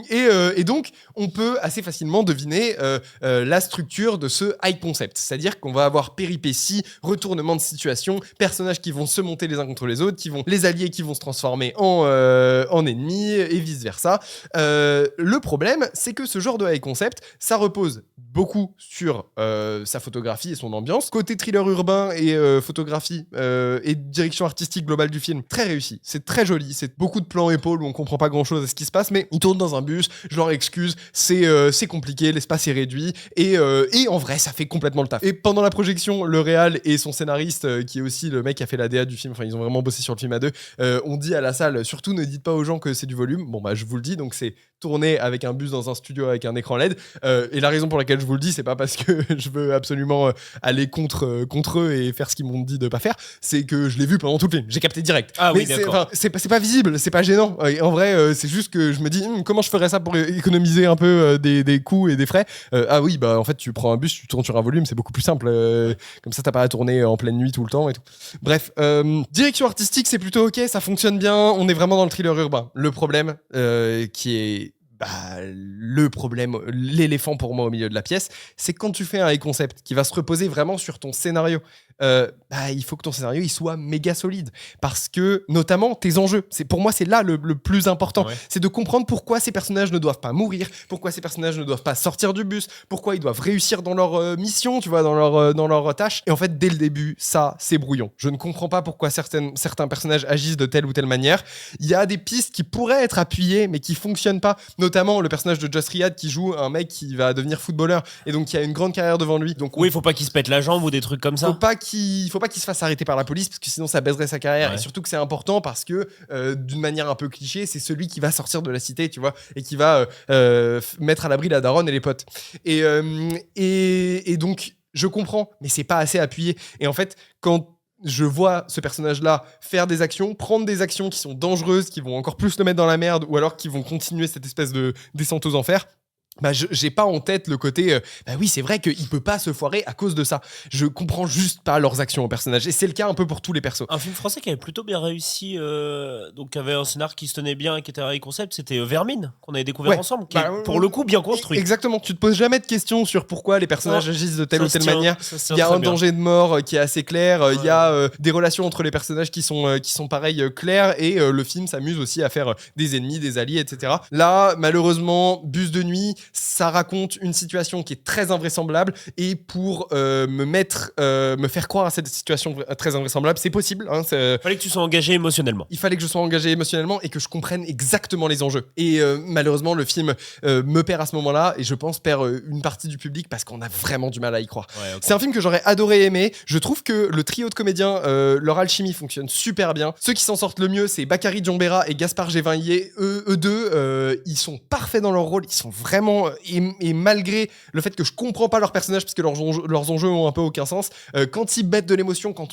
[SPEAKER 3] Et donc, on peut assez facilement deviner la structure de ce high concept. C'est-à-dire qu'on va avoir péripéties, retournement de situation, personnages qui vont se monter les uns contre les autres, les alliés qui vont se transformer en ennemis et vice-versa. Le problème, c'est que ce genre de high concept, ça repose beaucoup sur sa photographie et son ambiance. Côté thriller urbain et photographie et direction artistique globale du film, très réussi. C'est très joli. C'est beaucoup de plans épaules où on comprend pas grand-chose à ce qui se passe, mais ils tournent dans un bus. Je leur excuse. C'est compliqué. L'espace est réduit. Et en vrai, ça fait complètement le taf. Et pendant la projection, le réal et son scénariste, qui est aussi le mec qui a fait la DA du film, enfin, ils ont vraiment bossé sur le film à deux, ont dit à la salle, surtout ne dites pas aux gens que c'est du volume. Bon, bah, je vous le dis. Donc, c'est tourné avec un bus dans un studio avec un écran LED. Et la raison pour laquelle je vous le dis, c'est pas parce que je veux absolument aller contre eux et faire ce qu'ils m'ont dit de pas faire, c'est que je l'ai vu pendant tout le film. J'ai capté direct.
[SPEAKER 2] Ah
[SPEAKER 3] mais
[SPEAKER 2] oui, d'accord.
[SPEAKER 3] c'est pas visible, c'est pas gênant. Et en vrai, c'est juste que je me dis, comment je ferais ça pour économiser un peu des coûts et des frais. Ah oui, bah en fait, tu prends un bus, tu tournes sur un volume, c'est beaucoup plus simple. Comme ça, t'as pas à tourner en pleine nuit tout le temps et tout. Bref, direction artistique, c'est plutôt ok, ça fonctionne bien. On est vraiment dans le thriller urbain. Le problème, qui est l'éléphant pour moi au milieu de la pièce, c'est quand tu fais un high concept qui va se reposer vraiment sur ton scénario, il faut que ton scénario il soit méga solide parce que notamment tes enjeux, pour moi c'est là le plus important, c'est de comprendre pourquoi ces personnages ne doivent pas mourir, pourquoi ces personnages ne doivent pas sortir du bus, pourquoi ils doivent réussir dans leur mission, tu vois, dans leur tâche. Et en fait dès le début ça c'est brouillon. Je ne comprends pas pourquoi certains personnages agissent de telle ou telle manière. Il y a des pistes qui pourraient être appuyées mais qui fonctionnent pas, notamment le personnage de Joss Riad qui joue un mec qui va devenir footballeur et donc qui a une grande carrière devant lui. Donc
[SPEAKER 2] oui, il faut pas qu'il se pète la jambe ou des trucs comme ça.
[SPEAKER 3] Faut pas qu'il se fasse arrêter par la police parce que sinon ça baiserait sa carrière. Et surtout que c'est important parce que d'une manière un peu cliché, c'est celui qui va sortir de la cité, tu vois, et qui va mettre à l'abri la daronne et les potes. Et donc je comprends, mais c'est pas assez appuyé. Et en fait, quand je vois ce personnage-là faire des actions, prendre des actions qui sont dangereuses, qui vont encore plus le mettre dans la merde, ou alors qui vont continuer cette espèce de descente aux enfers, j'ai pas en tête le côté oui, c'est vrai qu'il peut pas se foirer à cause de ça. Je comprends juste pas leurs actions au personnage et c'est le cas un peu pour tous les persos.
[SPEAKER 2] Un film français qui avait plutôt bien réussi, donc qui avait un scénar qui se tenait bien et qui était un concept, c'était Vermine qu'on avait découvert ensemble, qui est pour le coup bien construit.
[SPEAKER 3] Exactement, tu te poses jamais de questions sur pourquoi les personnages agissent de telle ou telle manière. Il y a un danger de mort qui est assez clair, il y a des relations entre les personnages qui sont pareil claires et le film s'amuse aussi à faire des ennemis, des alliés, etc. Là, malheureusement, bus de nuit, ça raconte une situation qui est très invraisemblable et pour me faire croire à cette situation très invraisemblable, c'est possible.
[SPEAKER 2] Fallait que tu sois engagé émotionnellement.
[SPEAKER 3] Il fallait que je sois engagé émotionnellement et que je comprenne exactement les enjeux. Et malheureusement, le film me perd à ce moment-là et je pense perd une partie du public parce qu'on a vraiment du mal à y croire. Ouais, okay. C'est un film que j'aurais adoré aimer. Je trouve que le trio de comédiens, leur alchimie fonctionne super bien. Ceux qui s'en sortent le mieux, c'est Bakary Djombera et Gaspard Gévinghier. Eux deux, ils sont parfaits dans leur rôle. Ils sont vraiment... Et malgré le fait que je comprends pas leurs personnages parce que leurs enjeux ont un peu aucun sens, quand ils mettent de l'émotion, quand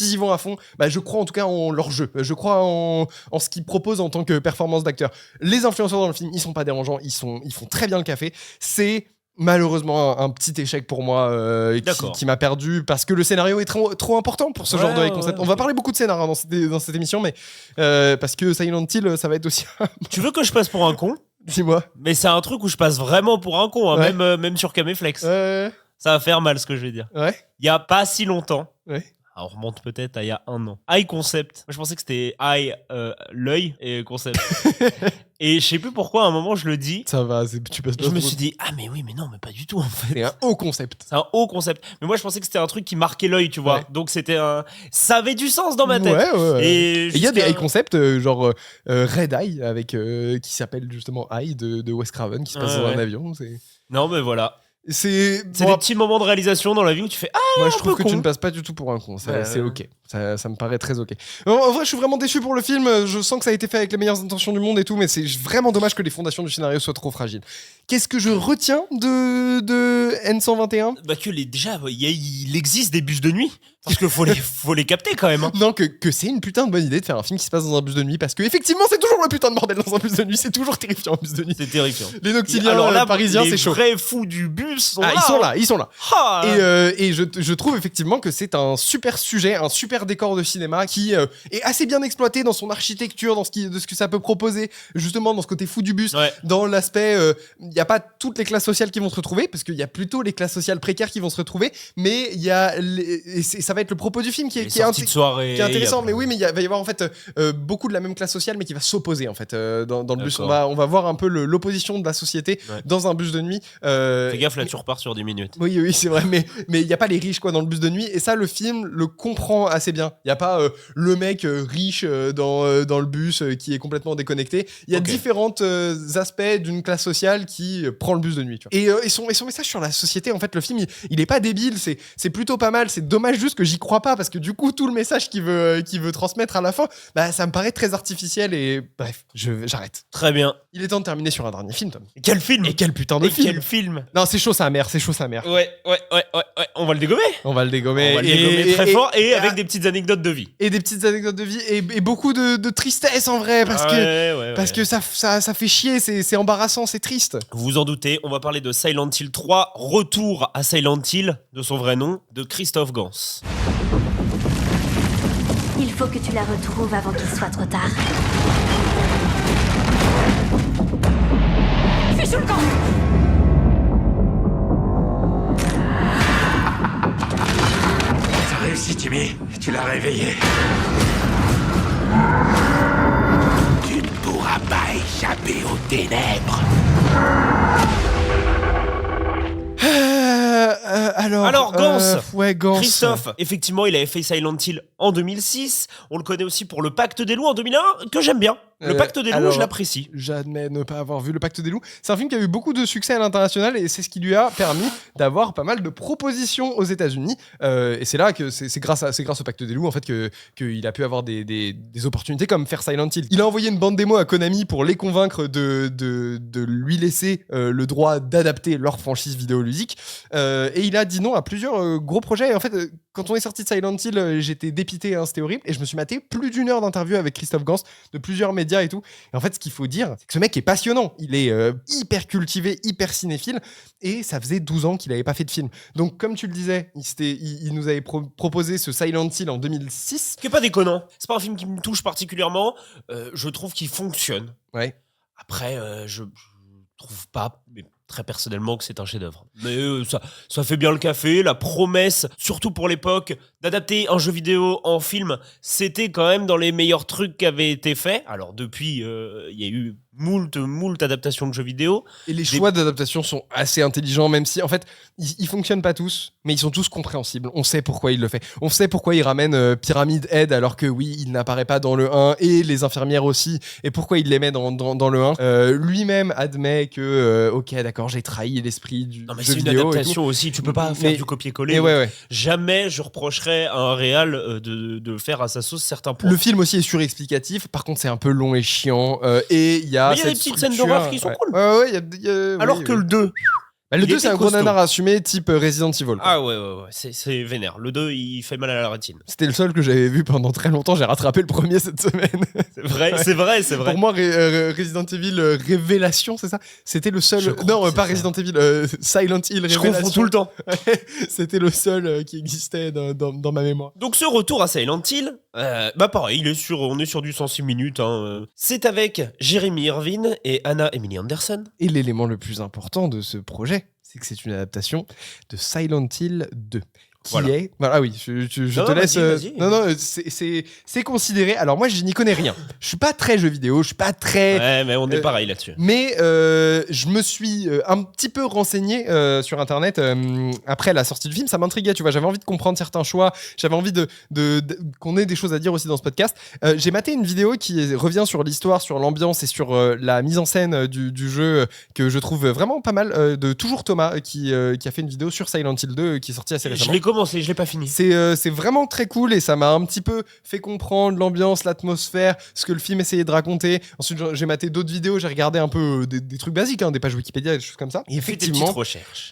[SPEAKER 3] ils y vont à fond, je crois en tout cas en leur jeu. Je crois en ce qu'ils proposent en tant que performance d'acteur. Les influenceurs dans le film, ils sont pas dérangeants, ils font très bien le café. C'est malheureusement un petit échec pour moi qui m'a perdu parce que le scénario est trop important pour ce genre de concept. On va parler beaucoup de scénario dans cette émission, mais parce que Silent Hill, ça va être aussi...
[SPEAKER 2] Tu veux que je passe pour un con ?
[SPEAKER 3] Dis-moi.
[SPEAKER 2] Mais c'est un truc où je passe vraiment pour un con, même sur Caméflex. Ça va faire mal ce que je vais dire. Il y a pas si longtemps. Alors, on remonte peut-être à il y a 1 an. High Concept. Moi, je pensais que c'était High, l'œil et Concept. Et je sais plus pourquoi, à un moment, je le dis.
[SPEAKER 3] Ça va, tu passes pas.
[SPEAKER 2] Je me suis dit, mais oui, mais non, mais pas du tout, en fait.
[SPEAKER 3] C'est un haut concept.
[SPEAKER 2] C'est un haut concept. Mais moi, je pensais que c'était un truc qui marquait l'œil, tu vois. Donc, c'était ça avait du sens dans ma tête. Et
[SPEAKER 3] il y a des high concepts, genre Red Eye, avec, qui s'appelle justement Eye de Wes Craven, qui se passe dans un avion.
[SPEAKER 2] Non, mais voilà.
[SPEAKER 3] C'est
[SPEAKER 2] des petits moments de réalisation dans la vie où tu fais
[SPEAKER 3] Moi, je trouve que tu ne passes pas du tout pour un con. C'est ok. Ça me paraît très ok. En vrai, je suis vraiment déçu pour le film. Je sens que ça a été fait avec les meilleures intentions du monde et tout, mais c'est vraiment dommage que les fondations du scénario soient trop fragiles. Qu'est-ce que je retiens de N121 ?
[SPEAKER 2] Bah que déjà, il existe des bus de nuit. Parce qu'il faut les capter quand même. Hein.
[SPEAKER 3] Non, que c'est une putain de bonne idée de faire un film qui se passe dans un bus de nuit, parce que effectivement, c'est toujours le putain de bordel dans un bus de nuit. C'est toujours terrifiant un bus de nuit.
[SPEAKER 2] C'est terrifiant.
[SPEAKER 3] Les noctiliens parisiens, c'est chaud.
[SPEAKER 2] Les vrais fous du bus sont là.
[SPEAKER 3] Ils sont là.
[SPEAKER 2] Ah,
[SPEAKER 3] et je trouve effectivement que c'est un super sujet, un super décor de cinéma qui est assez bien exploité dans son architecture, de ce que ça peut proposer, justement dans ce côté fou du bus, dans l'aspect, il n'y a pas toutes les classes sociales qui vont se retrouver, parce qu'il y a plutôt les classes sociales précaires qui vont se retrouver, mais il y a ça va être le propos du film qui est intéressant, mais oui, mais il va y avoir en fait beaucoup de la même classe sociale, mais qui va s'opposer en fait dans le bus. On va voir un peu l'opposition de la société dans un bus de nuit.
[SPEAKER 2] Fais gaffe, là tu repars sur 10 minutes.
[SPEAKER 3] Oui, c'est vrai, mais il n'y a pas les riches quoi dans le bus de nuit, et ça le film le comprend assez bien. Il n'y a pas le mec riche dans le bus qui est complètement déconnecté. Il y a différents aspects d'une classe sociale qui prend le bus de nuit. Tu vois. Et son message sur la société, en fait, le film, il est pas débile, c'est plutôt pas mal. C'est dommage juste que j'y crois pas, parce que du coup, tout le message qu'il veut transmettre à la fin, bah, ça me paraît très artificiel, et bref, j'arrête.
[SPEAKER 2] Très bien.
[SPEAKER 3] Il est temps de terminer sur un dernier film, Tom.
[SPEAKER 2] Quel film ?
[SPEAKER 3] Et quel putain de film ?
[SPEAKER 2] Quel film ?
[SPEAKER 3] Non, c'est chaud sa mère.
[SPEAKER 2] Ouais. On va le dégommer.
[SPEAKER 3] On va le dégommer
[SPEAKER 2] très fort, et avec des petites anecdotes de vie.
[SPEAKER 3] Et des petites anecdotes de vie, et beaucoup de tristesse en vrai, parce que ça fait chier, c'est embarrassant, c'est triste.
[SPEAKER 2] Vous vous en doutez, on va parler de Silent Hill 3, retour à Silent Hill, de son vrai nom, de Christophe Gans.
[SPEAKER 12] Il faut que tu la retrouves avant qu'il soit trop tard. Fais sous le camp.
[SPEAKER 1] T'as réussi, Timmy. Tu l'as réveillé. Tu ne pourras pas échapper aux ténèbres.
[SPEAKER 3] Alors
[SPEAKER 2] Gans.
[SPEAKER 3] Gans.
[SPEAKER 2] Christophe, effectivement, il avait fait Silent Hill en 2006. On le connaît aussi pour Le Pacte des Loups en 2001, que j'aime bien. Le Pacte des Loups, je l'apprécie.
[SPEAKER 3] J'admets ne pas avoir vu Le Pacte des Loups. C'est un film qui a eu beaucoup de succès à l'international, et c'est ce qui lui a permis d'avoir pas mal de propositions aux États-Unis. Et c'est là que c'est grâce au Pacte des Loups en fait qu'il a pu avoir des opportunités comme faire Silent Hill. Il a envoyé une bande démo à Konami pour les convaincre de lui laisser le droit d'adapter leur franchise vidéoludique. Et il a dit non à plusieurs gros projets. Et en fait, quand on est sorti de Silent Hill, j'étais dépité, hein, c'était horrible. Et je me suis maté plus d'1 heure d'interview avec Christophe Gans de plusieurs médias et tout. Et en fait, ce qu'il faut dire, c'est que ce mec est passionnant. Il est hyper cultivé, hyper cinéphile. Et ça faisait 12 ans qu'il n'avait pas fait de film. Donc, comme tu le disais, il nous avait proposé ce Silent Hill en 2006.
[SPEAKER 2] Qui est pas déconnant. C'est pas un film qui me touche particulièrement. Je trouve qu'il fonctionne.
[SPEAKER 3] Ouais.
[SPEAKER 2] Après, je trouve pas... Mais très personnellement que c'est un chef-d'œuvre. Mais ça fait bien le café. La promesse, surtout pour l'époque, d'adapter un jeu vidéo en film, c'était quand même dans les meilleurs trucs qui avaient été faits. Alors depuis, il y a eu moult adaptations de jeux vidéo.
[SPEAKER 3] Et les choix d'adaptation sont assez intelligents, même si en fait ils fonctionnent pas tous, mais ils sont tous compréhensibles. On sait pourquoi il le fait. On sait pourquoi il ramène Pyramid Head alors que oui, il n'apparaît pas dans le 1, et les infirmières aussi, et pourquoi il les met dans le 1. Lui-même admet que ok, d'accord, j'ai trahi l'esprit du jeu vidéo.
[SPEAKER 2] Non mais c'est une adaptation aussi, tu peux pas faire du copier-coller.
[SPEAKER 3] Ouais.
[SPEAKER 2] Jamais je reprocherais à un réal de faire à sa sauce certains points.
[SPEAKER 3] Le film aussi est surexplicatif, par contre c'est un peu long et chiant, et il y a
[SPEAKER 2] des petites scènes d'horreur qui sont cool. Alors que le 2...
[SPEAKER 3] Bah, le 2 c'est un gros nanar assumé type Resident Evil.
[SPEAKER 2] Ah ouais, c'est vénère. Le 2 il fait mal à la rétine.
[SPEAKER 3] C'était le seul que j'avais vu pendant très longtemps, j'ai rattrapé le premier cette semaine.
[SPEAKER 2] C'est vrai.
[SPEAKER 3] Pour moi Resident Evil Révélation, c'est ça ? C'était le seul... Non, pas Resident Evil, Silent Hill Révélation.
[SPEAKER 2] Je confonds tout le temps.
[SPEAKER 3] C'était le seul qui existait dans ma mémoire.
[SPEAKER 2] Donc ce retour à Silent Hill, pareil, on est sur du 106 minutes. Hein. C'est avec Jeremy Irvine et Anna Emily Anderson.
[SPEAKER 3] Et l'élément le plus important de ce projet, c'est que c'est une adaptation de Silent Hill 2. Voilà, oui, je te laisse.
[SPEAKER 2] Vas-y.
[SPEAKER 3] Non, c'est considéré. Alors moi, je n'y connais rien. Je suis pas très jeu vidéo, je suis pas très.
[SPEAKER 2] Ouais, mais on est pareil là-dessus.
[SPEAKER 3] Mais je me suis un petit peu renseigné sur internet après la sortie du film. Ça m'intriguait, tu vois. J'avais envie de comprendre certains choix. J'avais envie qu'on ait des choses à dire aussi dans ce podcast. J'ai maté une vidéo qui revient sur l'histoire, sur l'ambiance et sur la mise en scène du jeu que je trouve vraiment pas mal. De Toujours Thomas qui a fait une vidéo sur Silent Hill 2 qui est sortie assez récemment.
[SPEAKER 2] Je l'ai commencé, je l'ai pas fini.
[SPEAKER 3] C'est vraiment très cool et ça m'a un petit peu fait comprendre l'ambiance, l'atmosphère, ce que le film essayait de raconter. Ensuite, j'ai maté d'autres vidéos, j'ai regardé un peu des trucs basiques, des pages Wikipédia, des choses comme ça. Et effectivement,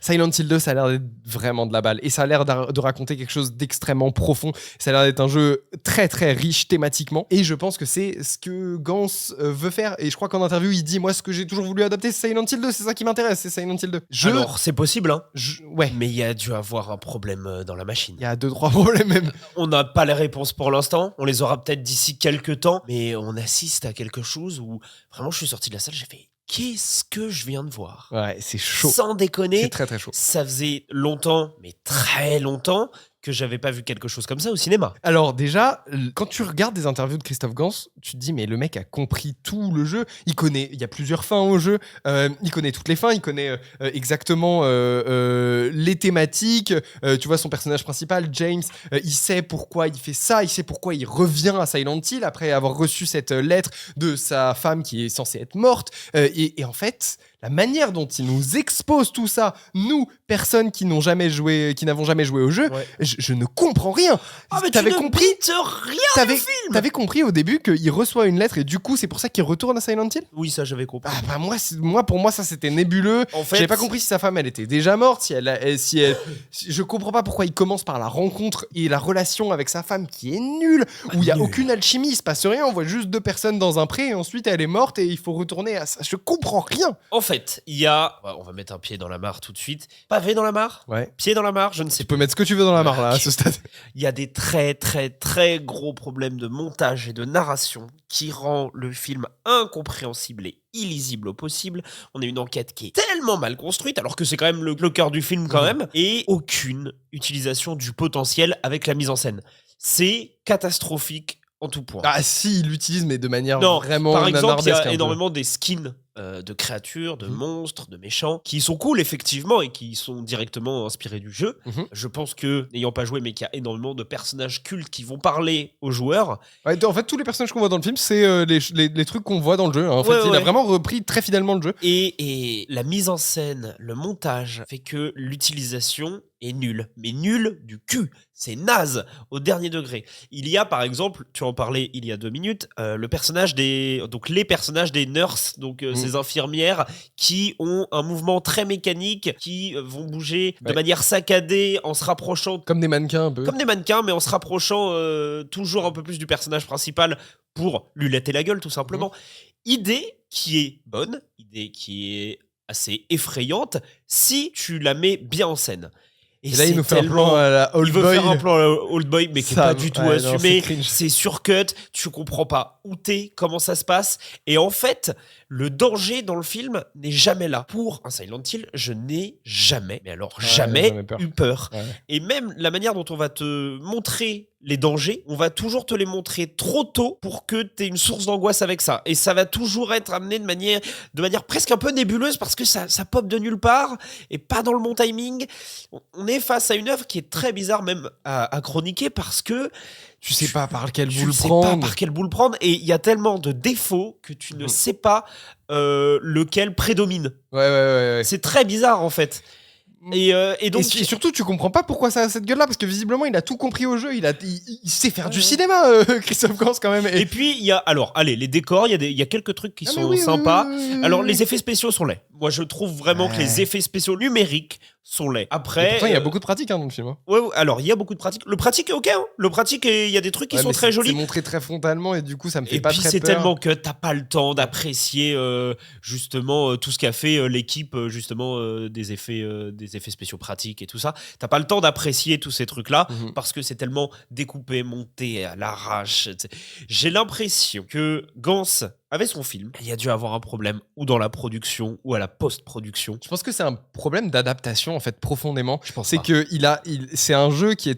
[SPEAKER 3] Silent Hill 2, ça a l'air d'être vraiment de la balle et ça a l'air de raconter quelque chose d'extrêmement profond. Ça a l'air d'être un jeu très très riche thématiquement et je pense que c'est ce que Gans veut faire. Et je crois qu'en interview, il dit, moi, ce que j'ai toujours voulu adapter, c'est Silent Hill 2, c'est ça qui m'intéresse, c'est Silent Hill 2.
[SPEAKER 2] Alors, c'est possible, hein.
[SPEAKER 3] Ouais.
[SPEAKER 2] Mais il y a dû avoir un problème dans la machine.
[SPEAKER 3] Il y a 2-3 problèmes même.
[SPEAKER 2] On n'a pas les réponses pour l'instant, on les aura peut-être d'ici quelques temps, mais on assiste à quelque chose où vraiment je suis sorti de la salle, j'ai fait qu'est-ce que je viens de voir?
[SPEAKER 3] Ouais, c'est chaud.
[SPEAKER 2] Sans déconner.
[SPEAKER 3] C'est très très chaud.
[SPEAKER 2] Ça faisait longtemps, mais très longtemps, que j'avais pas vu quelque chose comme ça au cinéma.
[SPEAKER 3] Alors déjà, quand tu regardes des interviews de Christophe Gans, tu te dis mais le mec a compris tout le jeu. Il y a plusieurs fins au jeu. Il connaît toutes les fins. Il connaît exactement les thématiques. Tu vois son personnage principal, James. Il sait pourquoi il fait ça. Il sait pourquoi il revient à Silent Hill après avoir reçu cette lettre de sa femme qui est censée être morte. Et en fait, la manière dont il nous expose tout ça, nous, personnes qui n'avons jamais joué au jeu, je ne comprends rien.
[SPEAKER 2] Ah, mais t'avais compris rien du film.
[SPEAKER 3] T'avais compris au début qu'il reçoit une lettre et du coup, c'est pour ça qu'il retourne à Silent Hill ?
[SPEAKER 2] Oui, ça, j'avais compris.
[SPEAKER 3] Ah, bah pour moi, ça, c'était nébuleux.
[SPEAKER 2] En fait,
[SPEAKER 3] j'avais pas compris si sa femme, elle était déjà morte, je comprends pas pourquoi il commence par la rencontre et la relation avec sa femme qui est nulle, où il y a aucune alchimie, il se passe rien, on voit juste 2 personnes dans un pré et ensuite elle est morte et il faut retourner à ça. Je comprends rien.
[SPEAKER 2] En fait, il y a, on va mettre un pied dans la mare tout de suite. Pavé dans la mare ?
[SPEAKER 3] Ouais.
[SPEAKER 2] Pied dans la mare, je ne sais
[SPEAKER 3] pas. Tu peux mettre ce que tu veux dans la mare là, à ce stade.
[SPEAKER 2] Il y a des très très très gros problèmes de montage et de narration qui rend le film incompréhensible et illisible au possible. On a une enquête qui est tellement mal construite, alors que c'est quand même le cœur du film quand même, et aucune utilisation du potentiel avec la mise en scène. C'est catastrophique en tout point.
[SPEAKER 3] Ah si, il l'utilise mais de manière vraiment
[SPEAKER 2] par exemple, il y a
[SPEAKER 3] un
[SPEAKER 2] énormément des skins de créatures, de monstres, de méchants, qui sont cool effectivement et qui sont directement inspirés du jeu. Je pense que, n'ayant pas joué, mais qu'il y a énormément de personnages cultes qui vont parler aux joueurs.
[SPEAKER 3] Ouais, en fait, tous les personnages qu'on voit dans le film, c'est les trucs qu'on voit dans le jeu. En fait, il a vraiment repris très fidèlement le jeu.
[SPEAKER 2] Et la mise en scène, le montage, fait que l'utilisation est nulle. Mais nulle du cul. C'est naze au dernier degré. Il y a par exemple, tu en parlais il y a 2 minutes, les personnages des nurses, donc ces infirmières qui ont un mouvement très mécanique, qui vont bouger de manière saccadée en se rapprochant.
[SPEAKER 3] Comme des mannequins un peu.
[SPEAKER 2] Comme des mannequins, mais en se rapprochant toujours un peu plus du personnage principal pour lui latter la gueule tout simplement. Idée qui est bonne, idée qui est assez effrayante si tu la mets bien en scène.
[SPEAKER 3] Et là, il nous fait un plan à la Old Boy.
[SPEAKER 2] Il veut faire un plan à la Old Boy, mais qui n'est pas du tout assumé. C'est surcut, tu comprends pas où t'es, comment ça se passe. Et en fait, le danger dans le film n'est jamais là. Pour un Silent Hill, je n'ai jamais, mais alors jamais eu peur. Ouais. Et même la manière dont on va te montrer les dangers, on va toujours te les montrer trop tôt pour que tu aies une source d'angoisse avec ça. Et ça va toujours être amené de manière presque un peu nébuleuse parce que ça pop de nulle part et pas dans le bon timing. On est face à une œuvre qui est très bizarre même à chroniquer parce que
[SPEAKER 3] tu sais pas par quel bout
[SPEAKER 2] le prendre et il y a tellement de défauts que tu ne sais pas lequel prédomine.
[SPEAKER 3] Ouais.
[SPEAKER 2] C'est très bizarre en fait. Et donc
[SPEAKER 3] et surtout tu comprends pas pourquoi ça a cette gueule là parce que visiblement il a tout compris au jeu, il sait faire du cinéma Christophe Gans quand même.
[SPEAKER 2] Et puis il y a les décors, il y a quelques trucs qui sont sympas. Alors les effets spéciaux sont laids. Moi je trouve vraiment que les effets spéciaux numériques sont laids. Après
[SPEAKER 3] pourtant il y a beaucoup de pratiques dans le film.
[SPEAKER 2] Ouais, alors il y a beaucoup de pratiques. Le pratique est OK hein. Le pratique il y a des trucs qui sont très jolis.
[SPEAKER 3] C'est montré très frontalement et du coup ça me fait pas très peur.
[SPEAKER 2] Et puis c'est tellement que t'as pas le temps d'apprécier justement tout ce qu'a fait l'équipe justement des effets spéciaux pratiques et tout ça. T'as pas le temps d'apprécier tous ces trucs-là parce que c'est tellement découpé, monté à l'arrache. J'ai l'impression que Gans avait son film. Il y a dû avoir un problème ou dans la production ou à la post-production.
[SPEAKER 3] Je pense que c'est un problème d'adaptation en fait profondément. C'est que c'est un jeu qui a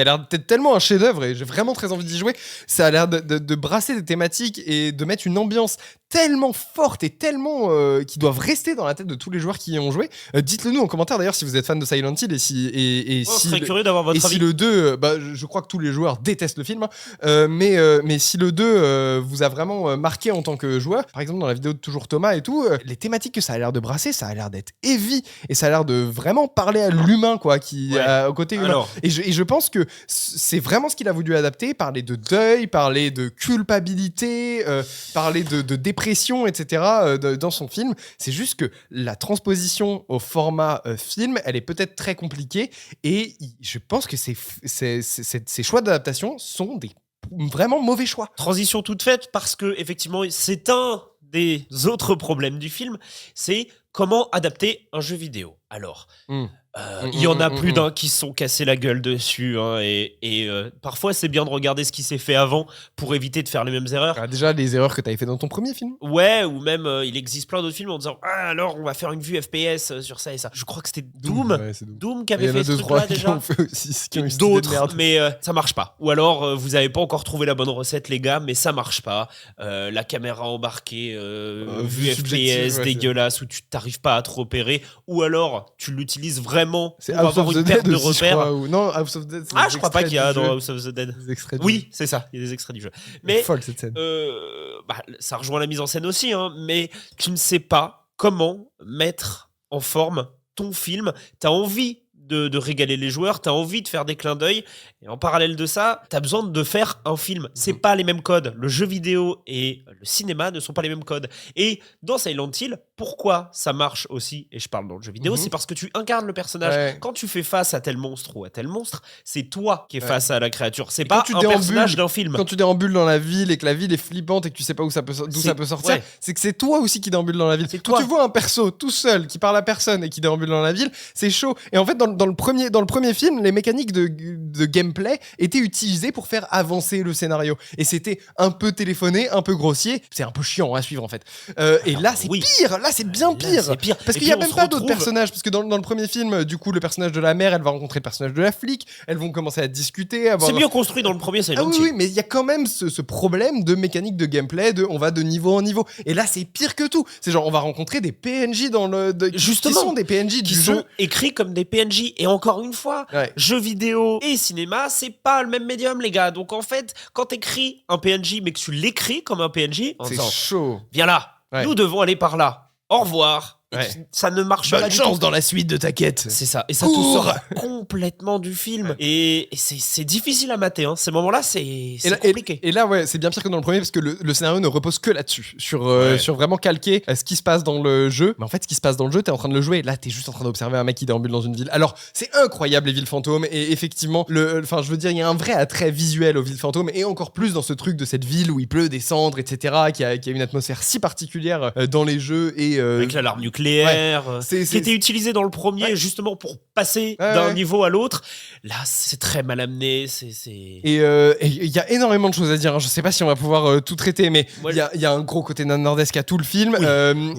[SPEAKER 3] l'air d'être tellement un chef-d'œuvre et j'ai vraiment très envie d'y jouer. Ça a l'air de brasser des thématiques et de mettre une ambiance tellement fortes et tellement qui doivent rester dans la tête de tous les joueurs qui y ont joué. Dites-le nous en commentaire d'ailleurs si vous êtes fan de Silent Hill et si
[SPEAKER 2] je serais curieux d'avoir votre avis.
[SPEAKER 3] Si le 2, je crois que tous les joueurs détestent le film, mais si le 2 vous a vraiment marqué en tant que joueur, par exemple dans la vidéo de Toujours Thomas et tout, les thématiques que ça a l'air de brasser, ça a l'air d'être heavy et ça a l'air de vraiment parler à l'humain quoi, au côté humain. Alors, et je pense que c'est vraiment ce qu'il a voulu adapter, parler de deuil, parler de culpabilité, parler de dépression, etc. Dans son film. C'est juste que la transposition au format film, elle est peut-être très compliquée et je pense que ces choix d'adaptation sont des vraiment mauvais choix.
[SPEAKER 2] Transition toute faite parce que effectivement c'est un des autres problèmes du film, c'est comment adapter un jeu vidéo. Alors, il y en a plus d'un qui se sont cassés la gueule dessus hein, et parfois c'est bien de regarder ce qui s'est fait avant pour éviter de faire les mêmes erreurs.
[SPEAKER 3] Déjà les erreurs que tu avais fait dans ton premier film.
[SPEAKER 2] Ouais, ou même il existe plein d'autres films en disant alors on va faire une vue FPS sur ça et ça. Je crois que c'était Doom qui avait fait ce truc-là déjà. D'autres, mais ça marche pas. Ou alors vous avez pas encore trouvé la bonne recette les gars, mais ça marche pas. La caméra embarquée, vue FPS dégueulasse où tu t'arrives pas à te repérer, ou alors tu l'utilises vraiment
[SPEAKER 3] c'est
[SPEAKER 2] pour avoir une perte de repères.
[SPEAKER 3] Non, House of the Dead.
[SPEAKER 2] Je crois pas qu'il y a dans House of the Dead. Oui, c'est ça. Il y a des extraits du jeu. Mais
[SPEAKER 3] folle cette scène.
[SPEAKER 2] Ça rejoint la mise en scène aussi, hein, mais tu ne sais pas comment mettre en forme ton film. T'as envie de régaler les joueurs, t'as envie de faire des clins d'œil, et en parallèle de ça, t'as besoin de faire un film. C'est pas les mêmes codes. Le jeu vidéo et le cinéma ne sont pas les mêmes codes. Et dans Silent Hill, pourquoi ça marche aussi, et je parle dans le jeu vidéo, c'est parce que tu incarnes le personnage. Ouais. Quand tu fais face à tel monstre ou à tel monstre, c'est toi qui es face à la créature. C'est pas un personnage d'un film.
[SPEAKER 3] Quand tu déambules dans la ville et que la ville est flippante et que tu sais pas d'où ça peut sortir, c'est que c'est toi aussi qui déambule dans la ville. Quand tu vois un perso tout seul qui parle à personne et qui déambule dans la ville, c'est chaud. Et en fait, dans le premier film, les mécaniques de gameplay étaient utilisées pour faire avancer le scénario. Et c'était un peu téléphoné, un peu grossier. C'est un peu chiant à suivre en fait. Et là, c'est pire. Là, c'est bien pire.
[SPEAKER 2] C'est pire.
[SPEAKER 3] Parce qu'il y a même pas d'autres personnages. Parce que dans le premier film, du coup, le personnage de la mère, elle va rencontrer le personnage de la flic. Elles vont commencer à discuter.
[SPEAKER 2] C'est mieux construit dans le premier, c'est gentil.
[SPEAKER 3] Oui, mais il y a quand même ce problème de mécanique de gameplay, on va de niveau en niveau. Et là, c'est pire que tout. C'est genre, on va rencontrer des PNJ
[SPEAKER 2] Justement,
[SPEAKER 3] qui sont des PNJ
[SPEAKER 2] qui sont écrits comme des PNJ. Et encore une fois, jeux vidéo et cinéma, c'est pas le même médium, les gars. Donc en fait, quand t'écris un PNJ, mais que tu l'écris comme un PNJ, en disant,
[SPEAKER 3] chaud.
[SPEAKER 2] Viens là, nous devons aller par là. Au revoir. Ça ne marche pas.
[SPEAKER 3] Bonne chance dans la suite de ta quête.
[SPEAKER 2] C'est ça. Et ça te sort complètement du film. Et c'est difficile à mater. Hein. Ces moments-là, c'est compliqué.
[SPEAKER 3] Et là, c'est bien pire que dans le premier parce que le scénario ne repose que là-dessus. Sur vraiment calquer ce qui se passe dans le jeu. Mais en fait, ce qui se passe dans le jeu, t'es en train de le jouer. Là, t'es juste en train d'observer un mec qui déambule dans une ville. Alors, c'est incroyable, les villes fantômes. Et effectivement, il y a un vrai attrait visuel aux villes fantômes. Et encore plus dans ce truc de cette ville où il pleut des cendres, etc. Qui a une atmosphère si particulière dans les jeux. Et,
[SPEAKER 2] avec l'alarme nucléaire. Qui était utilisé dans le premier justement pour passer d'un niveau à l'autre. Là, c'est très mal amené.
[SPEAKER 3] Et il y a énormément de choses à dire. Hein. Je sais pas si on va pouvoir tout traiter, mais il y a un gros côté nordesque à tout le film.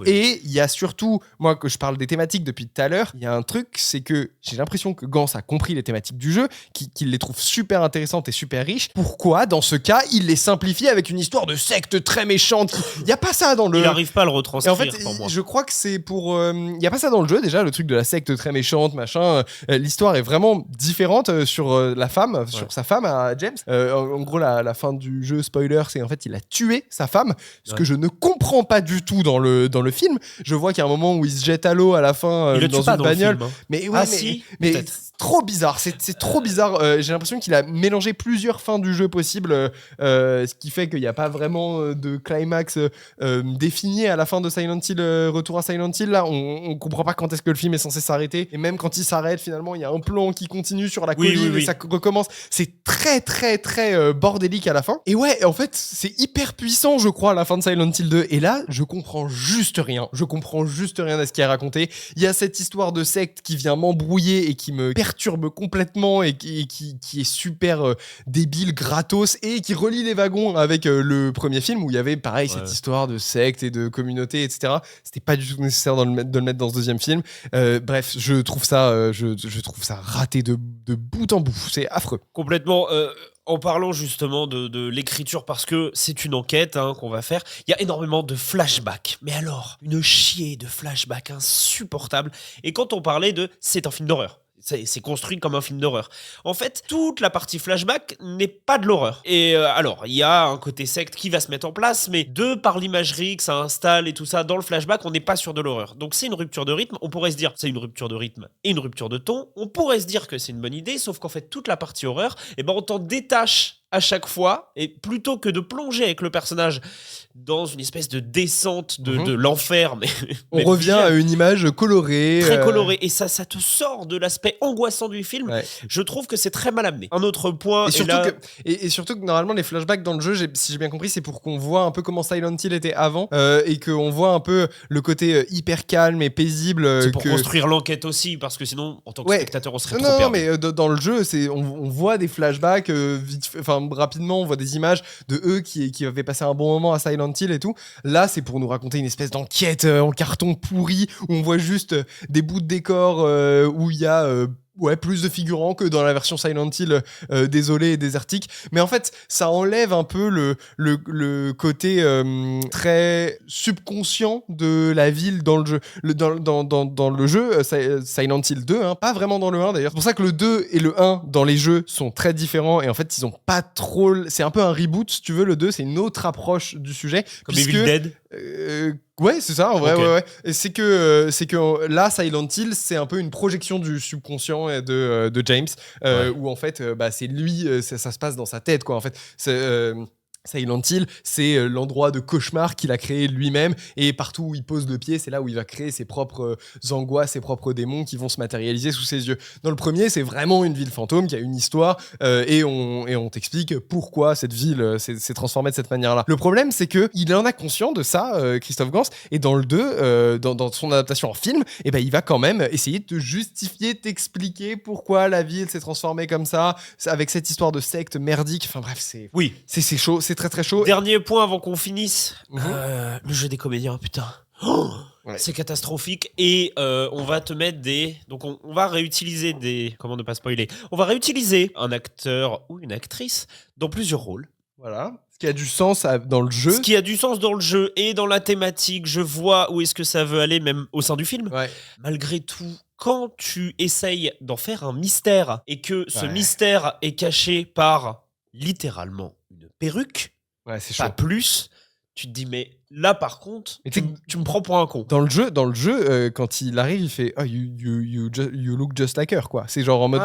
[SPEAKER 3] Et il y a surtout, moi, que je parle des thématiques depuis tout à l'heure, il y a un truc, c'est que j'ai l'impression que Gans a compris les thématiques du jeu, qu'il les trouve super intéressantes et super riches. Pourquoi, dans ce cas, il les simplifie avec une histoire de secte très méchante? Il y a pas ça dans le...
[SPEAKER 2] Il n'arrive pas à le retranscrire.
[SPEAKER 3] Et en fait,
[SPEAKER 2] pour moi.
[SPEAKER 3] je crois que c'est pour... Il y a pas ça dans le jeu déjà, le truc de la secte très méchante, machin. L'histoire est vraiment différente sur la femme, sur sa femme à James. En gros, la fin du jeu, spoiler, c'est en fait il a tué sa femme, ce que je ne comprends pas du tout dans le film. Je vois qu'il y a un moment où il se jette à l'eau à la fin dans une bagnole. Mais trop bizarre, c'est trop bizarre. J'ai l'impression qu'il a mélangé plusieurs fins du jeu possibles, ce qui fait qu'il n'y a pas vraiment de climax défini à la fin de Silent Hill, Retour à Silent Hill. Là, on comprend pas quand est-ce que le film est censé s'arrêter, et même quand il s'arrête, finalement, il y a un plan qui continue sur la colline et ça recommence. C'est très très très bordélique à la fin. Et en fait, c'est hyper puissant, je crois, à la fin de Silent Hill 2. Et là, je comprends juste rien. Je comprends juste rien à ce qui est raconté. Il y a cette histoire de secte qui vient m'embrouiller et qui me perturbe complètement et qui est super débile, gratos, et qui relie les wagons avec le premier film où il y avait pareil cette histoire de secte et de communauté, etc. C'était pas du tout nécessaire de le mettre dans ce deuxième film. Bref, je trouve ça raté de bout en bout. C'est affreux.
[SPEAKER 2] Complètement. En parlant justement de l'écriture, parce que c'est une enquête qu'on va faire, il y a énormément de flashbacks. Mais alors, une chier de flashbacks insupportable. Et quand on parlait de « c'est un film d'horreur », c'est construit comme un film d'horreur. En fait, toute la partie flashback n'est pas de l'horreur. Et alors, il y a un côté secte qui va se mettre en place, mais par l'imagerie que ça installe et tout ça, dans le flashback, on n'est pas sur de l'horreur. Donc c'est une rupture de rythme. On pourrait se dire, c'est une rupture de rythme et une rupture de ton. On pourrait se dire que c'est une bonne idée, sauf qu'en fait, toute la partie horreur, on t'en détache à chaque fois, et plutôt que de plonger avec le personnage dans une espèce de descente de l'enfer,
[SPEAKER 3] on revient à une image colorée.
[SPEAKER 2] Très colorée, et ça te sort de l'aspect angoissant du film. Ouais. Je trouve que c'est très mal amené. Un autre point...
[SPEAKER 3] Et surtout que normalement, les flashbacks dans le jeu, si j'ai bien compris, c'est pour qu'on voit un peu comment Silent Hill était avant, et qu'on voit un peu le côté hyper calme et paisible.
[SPEAKER 2] C'est pour construire l'enquête aussi, parce que sinon, en tant que spectateur, on serait trop perdu.
[SPEAKER 3] Non, mais dans le jeu, on voit des flashbacks rapidement, on voit des images de eux qui avaient passé un bon moment à Silent Hill et tout. Là, c'est pour nous raconter une espèce d'enquête en carton pourri où on voit juste des bouts de décor où il y a plus de figurants que dans la version Silent Hill désolé et désertique. Mais en fait, ça enlève un peu le côté très subconscient de la ville dans le jeu. Dans le jeu, Silent Hill 2, pas vraiment dans le 1 d'ailleurs. C'est pour ça que le 2 et le 1 dans les jeux sont très différents et en fait, ils ont pas trop... C'est un peu un reboot, si tu veux, le 2, c'est une autre approche du sujet.
[SPEAKER 2] Comme Evil Dead.
[SPEAKER 3] Ouais, c'est ça, en vrai, okay. Ouais. Et c'est que là, Silent Hill, c'est un peu une projection du subconscient de James, où en fait, c'est lui, ça se passe dans sa tête, quoi. En fait, Silent Hill, c'est l'endroit de cauchemar qu'il a créé lui-même, et partout où il pose le pied, c'est là où il va créer ses propres angoisses, ses propres démons qui vont se matérialiser sous ses yeux. Dans le premier, c'est vraiment une ville fantôme qui a une histoire, et on t'explique pourquoi cette ville s'est transformée de cette manière-là. Le problème, c'est qu'il en a conscient de ça, Christophe Gans, et dans le 2, dans son adaptation en film, il va quand même essayer de te justifier, t'expliquer pourquoi la ville s'est transformée comme ça, avec cette histoire de secte merdique. Enfin bref, c'est chaud, c'est très très chaud.
[SPEAKER 2] Dernier point avant qu'on finisse. Le jeu des comédiens, putain. C'est catastrophique. Et on va te mettre donc on va réutiliser comment ne pas spoiler. On va réutiliser un acteur ou une actrice dans plusieurs rôles.
[SPEAKER 3] Voilà. Ce qui a du sens dans le jeu.
[SPEAKER 2] Ce qui a du sens dans le jeu et dans la thématique. Je vois où est-ce que ça veut aller, même au sein du film. Ouais. Malgré tout, quand tu essayes d'en faire un mystère et que ce mystère est caché par littéralement une perruque,
[SPEAKER 3] c'est
[SPEAKER 2] pas plus, tu te dis mais là par contre tu me prends pour un con.
[SPEAKER 3] Dans le jeu quand il arrive il fait you look just like her, quoi. C'est genre en mode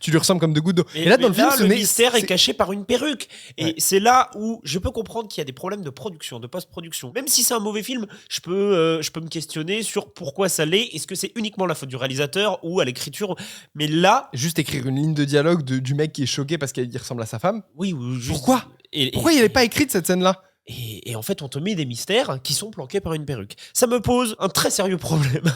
[SPEAKER 3] tu lui ressembles comme deux gouttes d'eau.
[SPEAKER 2] Et là dans le film le mystère est caché par une perruque et c'est là où je peux comprendre qu'il y a des problèmes de production, de post-production. Même si c'est un mauvais film, je peux me questionner sur pourquoi ça l'est. Est-ce que c'est uniquement la faute du réalisateur ou à l'écriture? Mais là,
[SPEAKER 3] juste écrire une ligne de dialogue du mec qui est choqué parce qu'il ressemble à sa femme.
[SPEAKER 2] Oui, ou juste...
[SPEAKER 3] Pourquoi il n'est pas écrit de cette scène-là?
[SPEAKER 2] Et en fait, on te met des mystères qui sont planqués par une perruque. Ça me pose un très sérieux problème.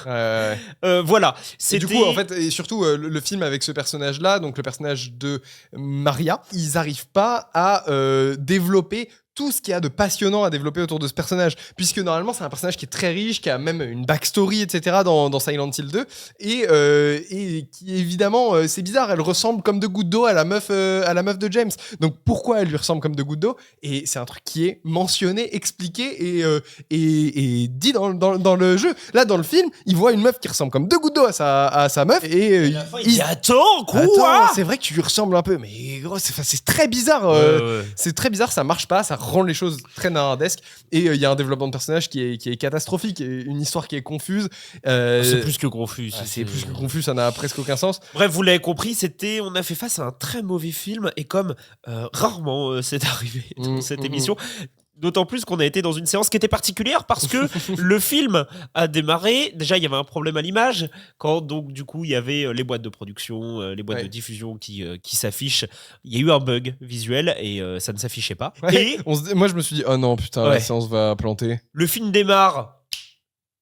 [SPEAKER 2] Voilà.
[SPEAKER 3] Et du coup, en fait, et surtout, le film avec ce personnage-là, donc le personnage de Maria, ils n'arrivent pas à développer tout ce qu'il y a de passionnant à développer autour de ce personnage, puisque normalement c'est un personnage qui est très riche, qui a même une backstory, etc. dans Silent Hill 2, et qui évidemment, c'est bizarre, elle ressemble comme deux gouttes d'eau à la meuf de James. Donc pourquoi elle lui ressemble comme deux gouttes d'eau? Et c'est un truc qui est mentionné, expliqué et dit dans le jeu. Là dans le film, il voit une meuf qui ressemble comme deux gouttes d'eau à sa meuf, et
[SPEAKER 2] il dit attends, quoi?
[SPEAKER 3] C'est vrai que tu lui ressembles un peu, mais gros, c'est très bizarre. C'est très bizarre, ça marche pas, ça rend les choses très narradesques, et il y a un développement de personnage qui est catastrophique, et une histoire qui est confuse.
[SPEAKER 2] C'est plus que confus.
[SPEAKER 3] C'est plus que confus, ça n'a presque aucun sens.
[SPEAKER 2] Bref, vous l'avez compris, on a fait face à un très mauvais film, et comme rarement c'est arrivé dans cette émission. D'autant plus qu'on a été dans une séance qui était particulière parce que le film a démarré. Déjà, il y avait un problème à l'image. Quand, donc, du coup, il y avait les boîtes de production, les boîtes de diffusion qui s'affichent. Il y a eu un bug visuel et ça ne s'affichait pas. Et
[SPEAKER 3] moi, je me suis dit, oh non, putain, la séance va planter.
[SPEAKER 2] Le film démarre.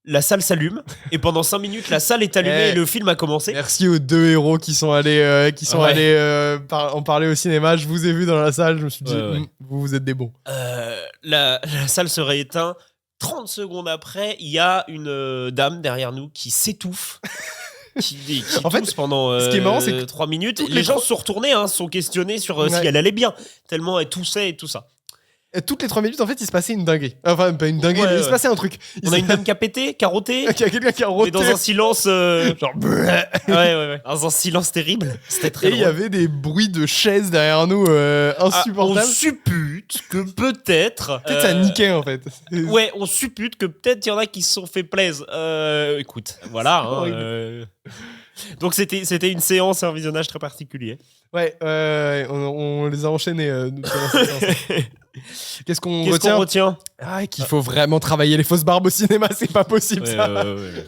[SPEAKER 2] La salle s'allume et pendant 5 minutes la salle est allumée et le film a commencé.
[SPEAKER 3] Merci aux deux héros qui sont allés en parler au cinéma. Je vous ai vu dans la salle, je me suis dit vous êtes des bons.
[SPEAKER 2] La salle se rééteint. 30 secondes après, il y a une dame derrière nous qui s'étouffe. qui
[SPEAKER 3] en fait,
[SPEAKER 2] tousse pendant
[SPEAKER 3] ce qui est marrant, c'est que
[SPEAKER 2] 3 minutes. Les gens se sont retournés, se sont questionnés sur si elle allait bien, tellement elle toussait et tout ça.
[SPEAKER 3] Toutes les 3 minutes, en fait, il se passait une dinguerie. Enfin, pas une dinguerie, mais il se passait un truc.
[SPEAKER 2] On a une dame qui a pété, qui a roté.
[SPEAKER 3] Il y a quelqu'un qui a roté.
[SPEAKER 2] Mais dans un silence... genre... ouais. Dans un silence terrible. C'était très drôle.
[SPEAKER 3] Et il y avait des bruits de chaises derrière nous insupportables.
[SPEAKER 2] On suppute que peut-être...
[SPEAKER 3] Peut-être ça niquait, en fait.
[SPEAKER 2] Ouais, on suppute que peut-être il y en a qui se sont fait plaisir. Écoute, voilà. Donc c'était une séance, un visionnage très particulier.
[SPEAKER 3] Ouais, on les a enchaînés. Qu'est-ce qu'on retient qu'il faut vraiment travailler les fausses barbes au cinéma, c'est pas possible ça.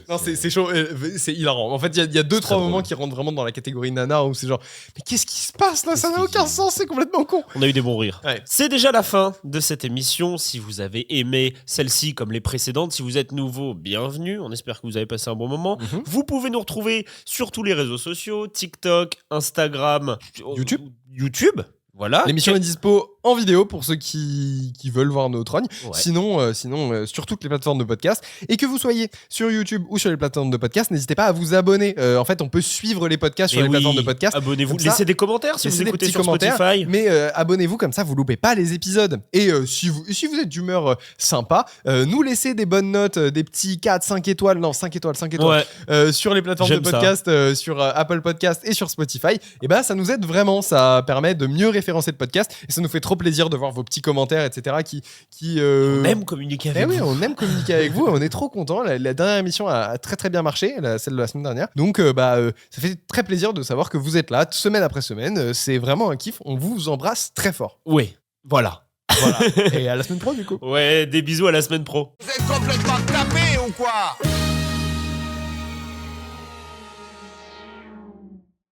[SPEAKER 3] Non, c'est chaud, c'est hilarant. En fait, il y a 2-3 moments qui rentrent vraiment dans la catégorie nanar où c'est genre, mais qu'est-ce qui se passe là? Ça n'a aucun sens, c'est complètement con.
[SPEAKER 2] On a eu des bons rires. Ouais. C'est déjà la fin de cette émission. Si vous avez aimé celle-ci comme les précédentes, si vous êtes nouveau, bienvenue. On espère que vous avez passé un bon moment. Vous pouvez nous retrouver sur tous les réseaux sociaux, TikTok, Instagram, YouTube. Voilà.
[SPEAKER 3] L'émission est dispo en vidéo pour ceux qui veulent voir nos trognes. Ouais. Sinon, sur toutes les plateformes de podcast. Et que vous soyez sur YouTube ou sur les plateformes de podcast, n'hésitez pas à vous abonner. En fait, on peut suivre les podcasts sur les plateformes de podcast.
[SPEAKER 2] Abonnez-vous. Laissez des commentaires si vous écoutez sur Spotify.
[SPEAKER 3] Mais abonnez-vous, comme ça, vous loupez pas les épisodes. Et si vous êtes d'humeur sympa, nous laissez des bonnes notes, des petits 4, 5 étoiles. Non, 5 étoiles. Ouais. Sur les plateformes de podcast, sur Apple Podcast et sur Spotify. Et ça nous aide vraiment. Ça permet de mieux référencer le podcast. Et ça nous fait trop plaisir de voir vos petits commentaires, etc.
[SPEAKER 2] On aime communiquer avec vous.
[SPEAKER 3] Oui, on aime communiquer avec vous. On est trop contents. La dernière émission a très très bien marché, celle de la semaine dernière. Donc, ça fait très plaisir de savoir que vous êtes là, semaine après semaine. C'est vraiment un kiff. On vous embrasse très fort.
[SPEAKER 2] Oui, voilà.
[SPEAKER 3] Et à la semaine pro, du coup.
[SPEAKER 2] Ouais, des bisous à la semaine pro.
[SPEAKER 1] Vous êtes complètement tapés ou quoi?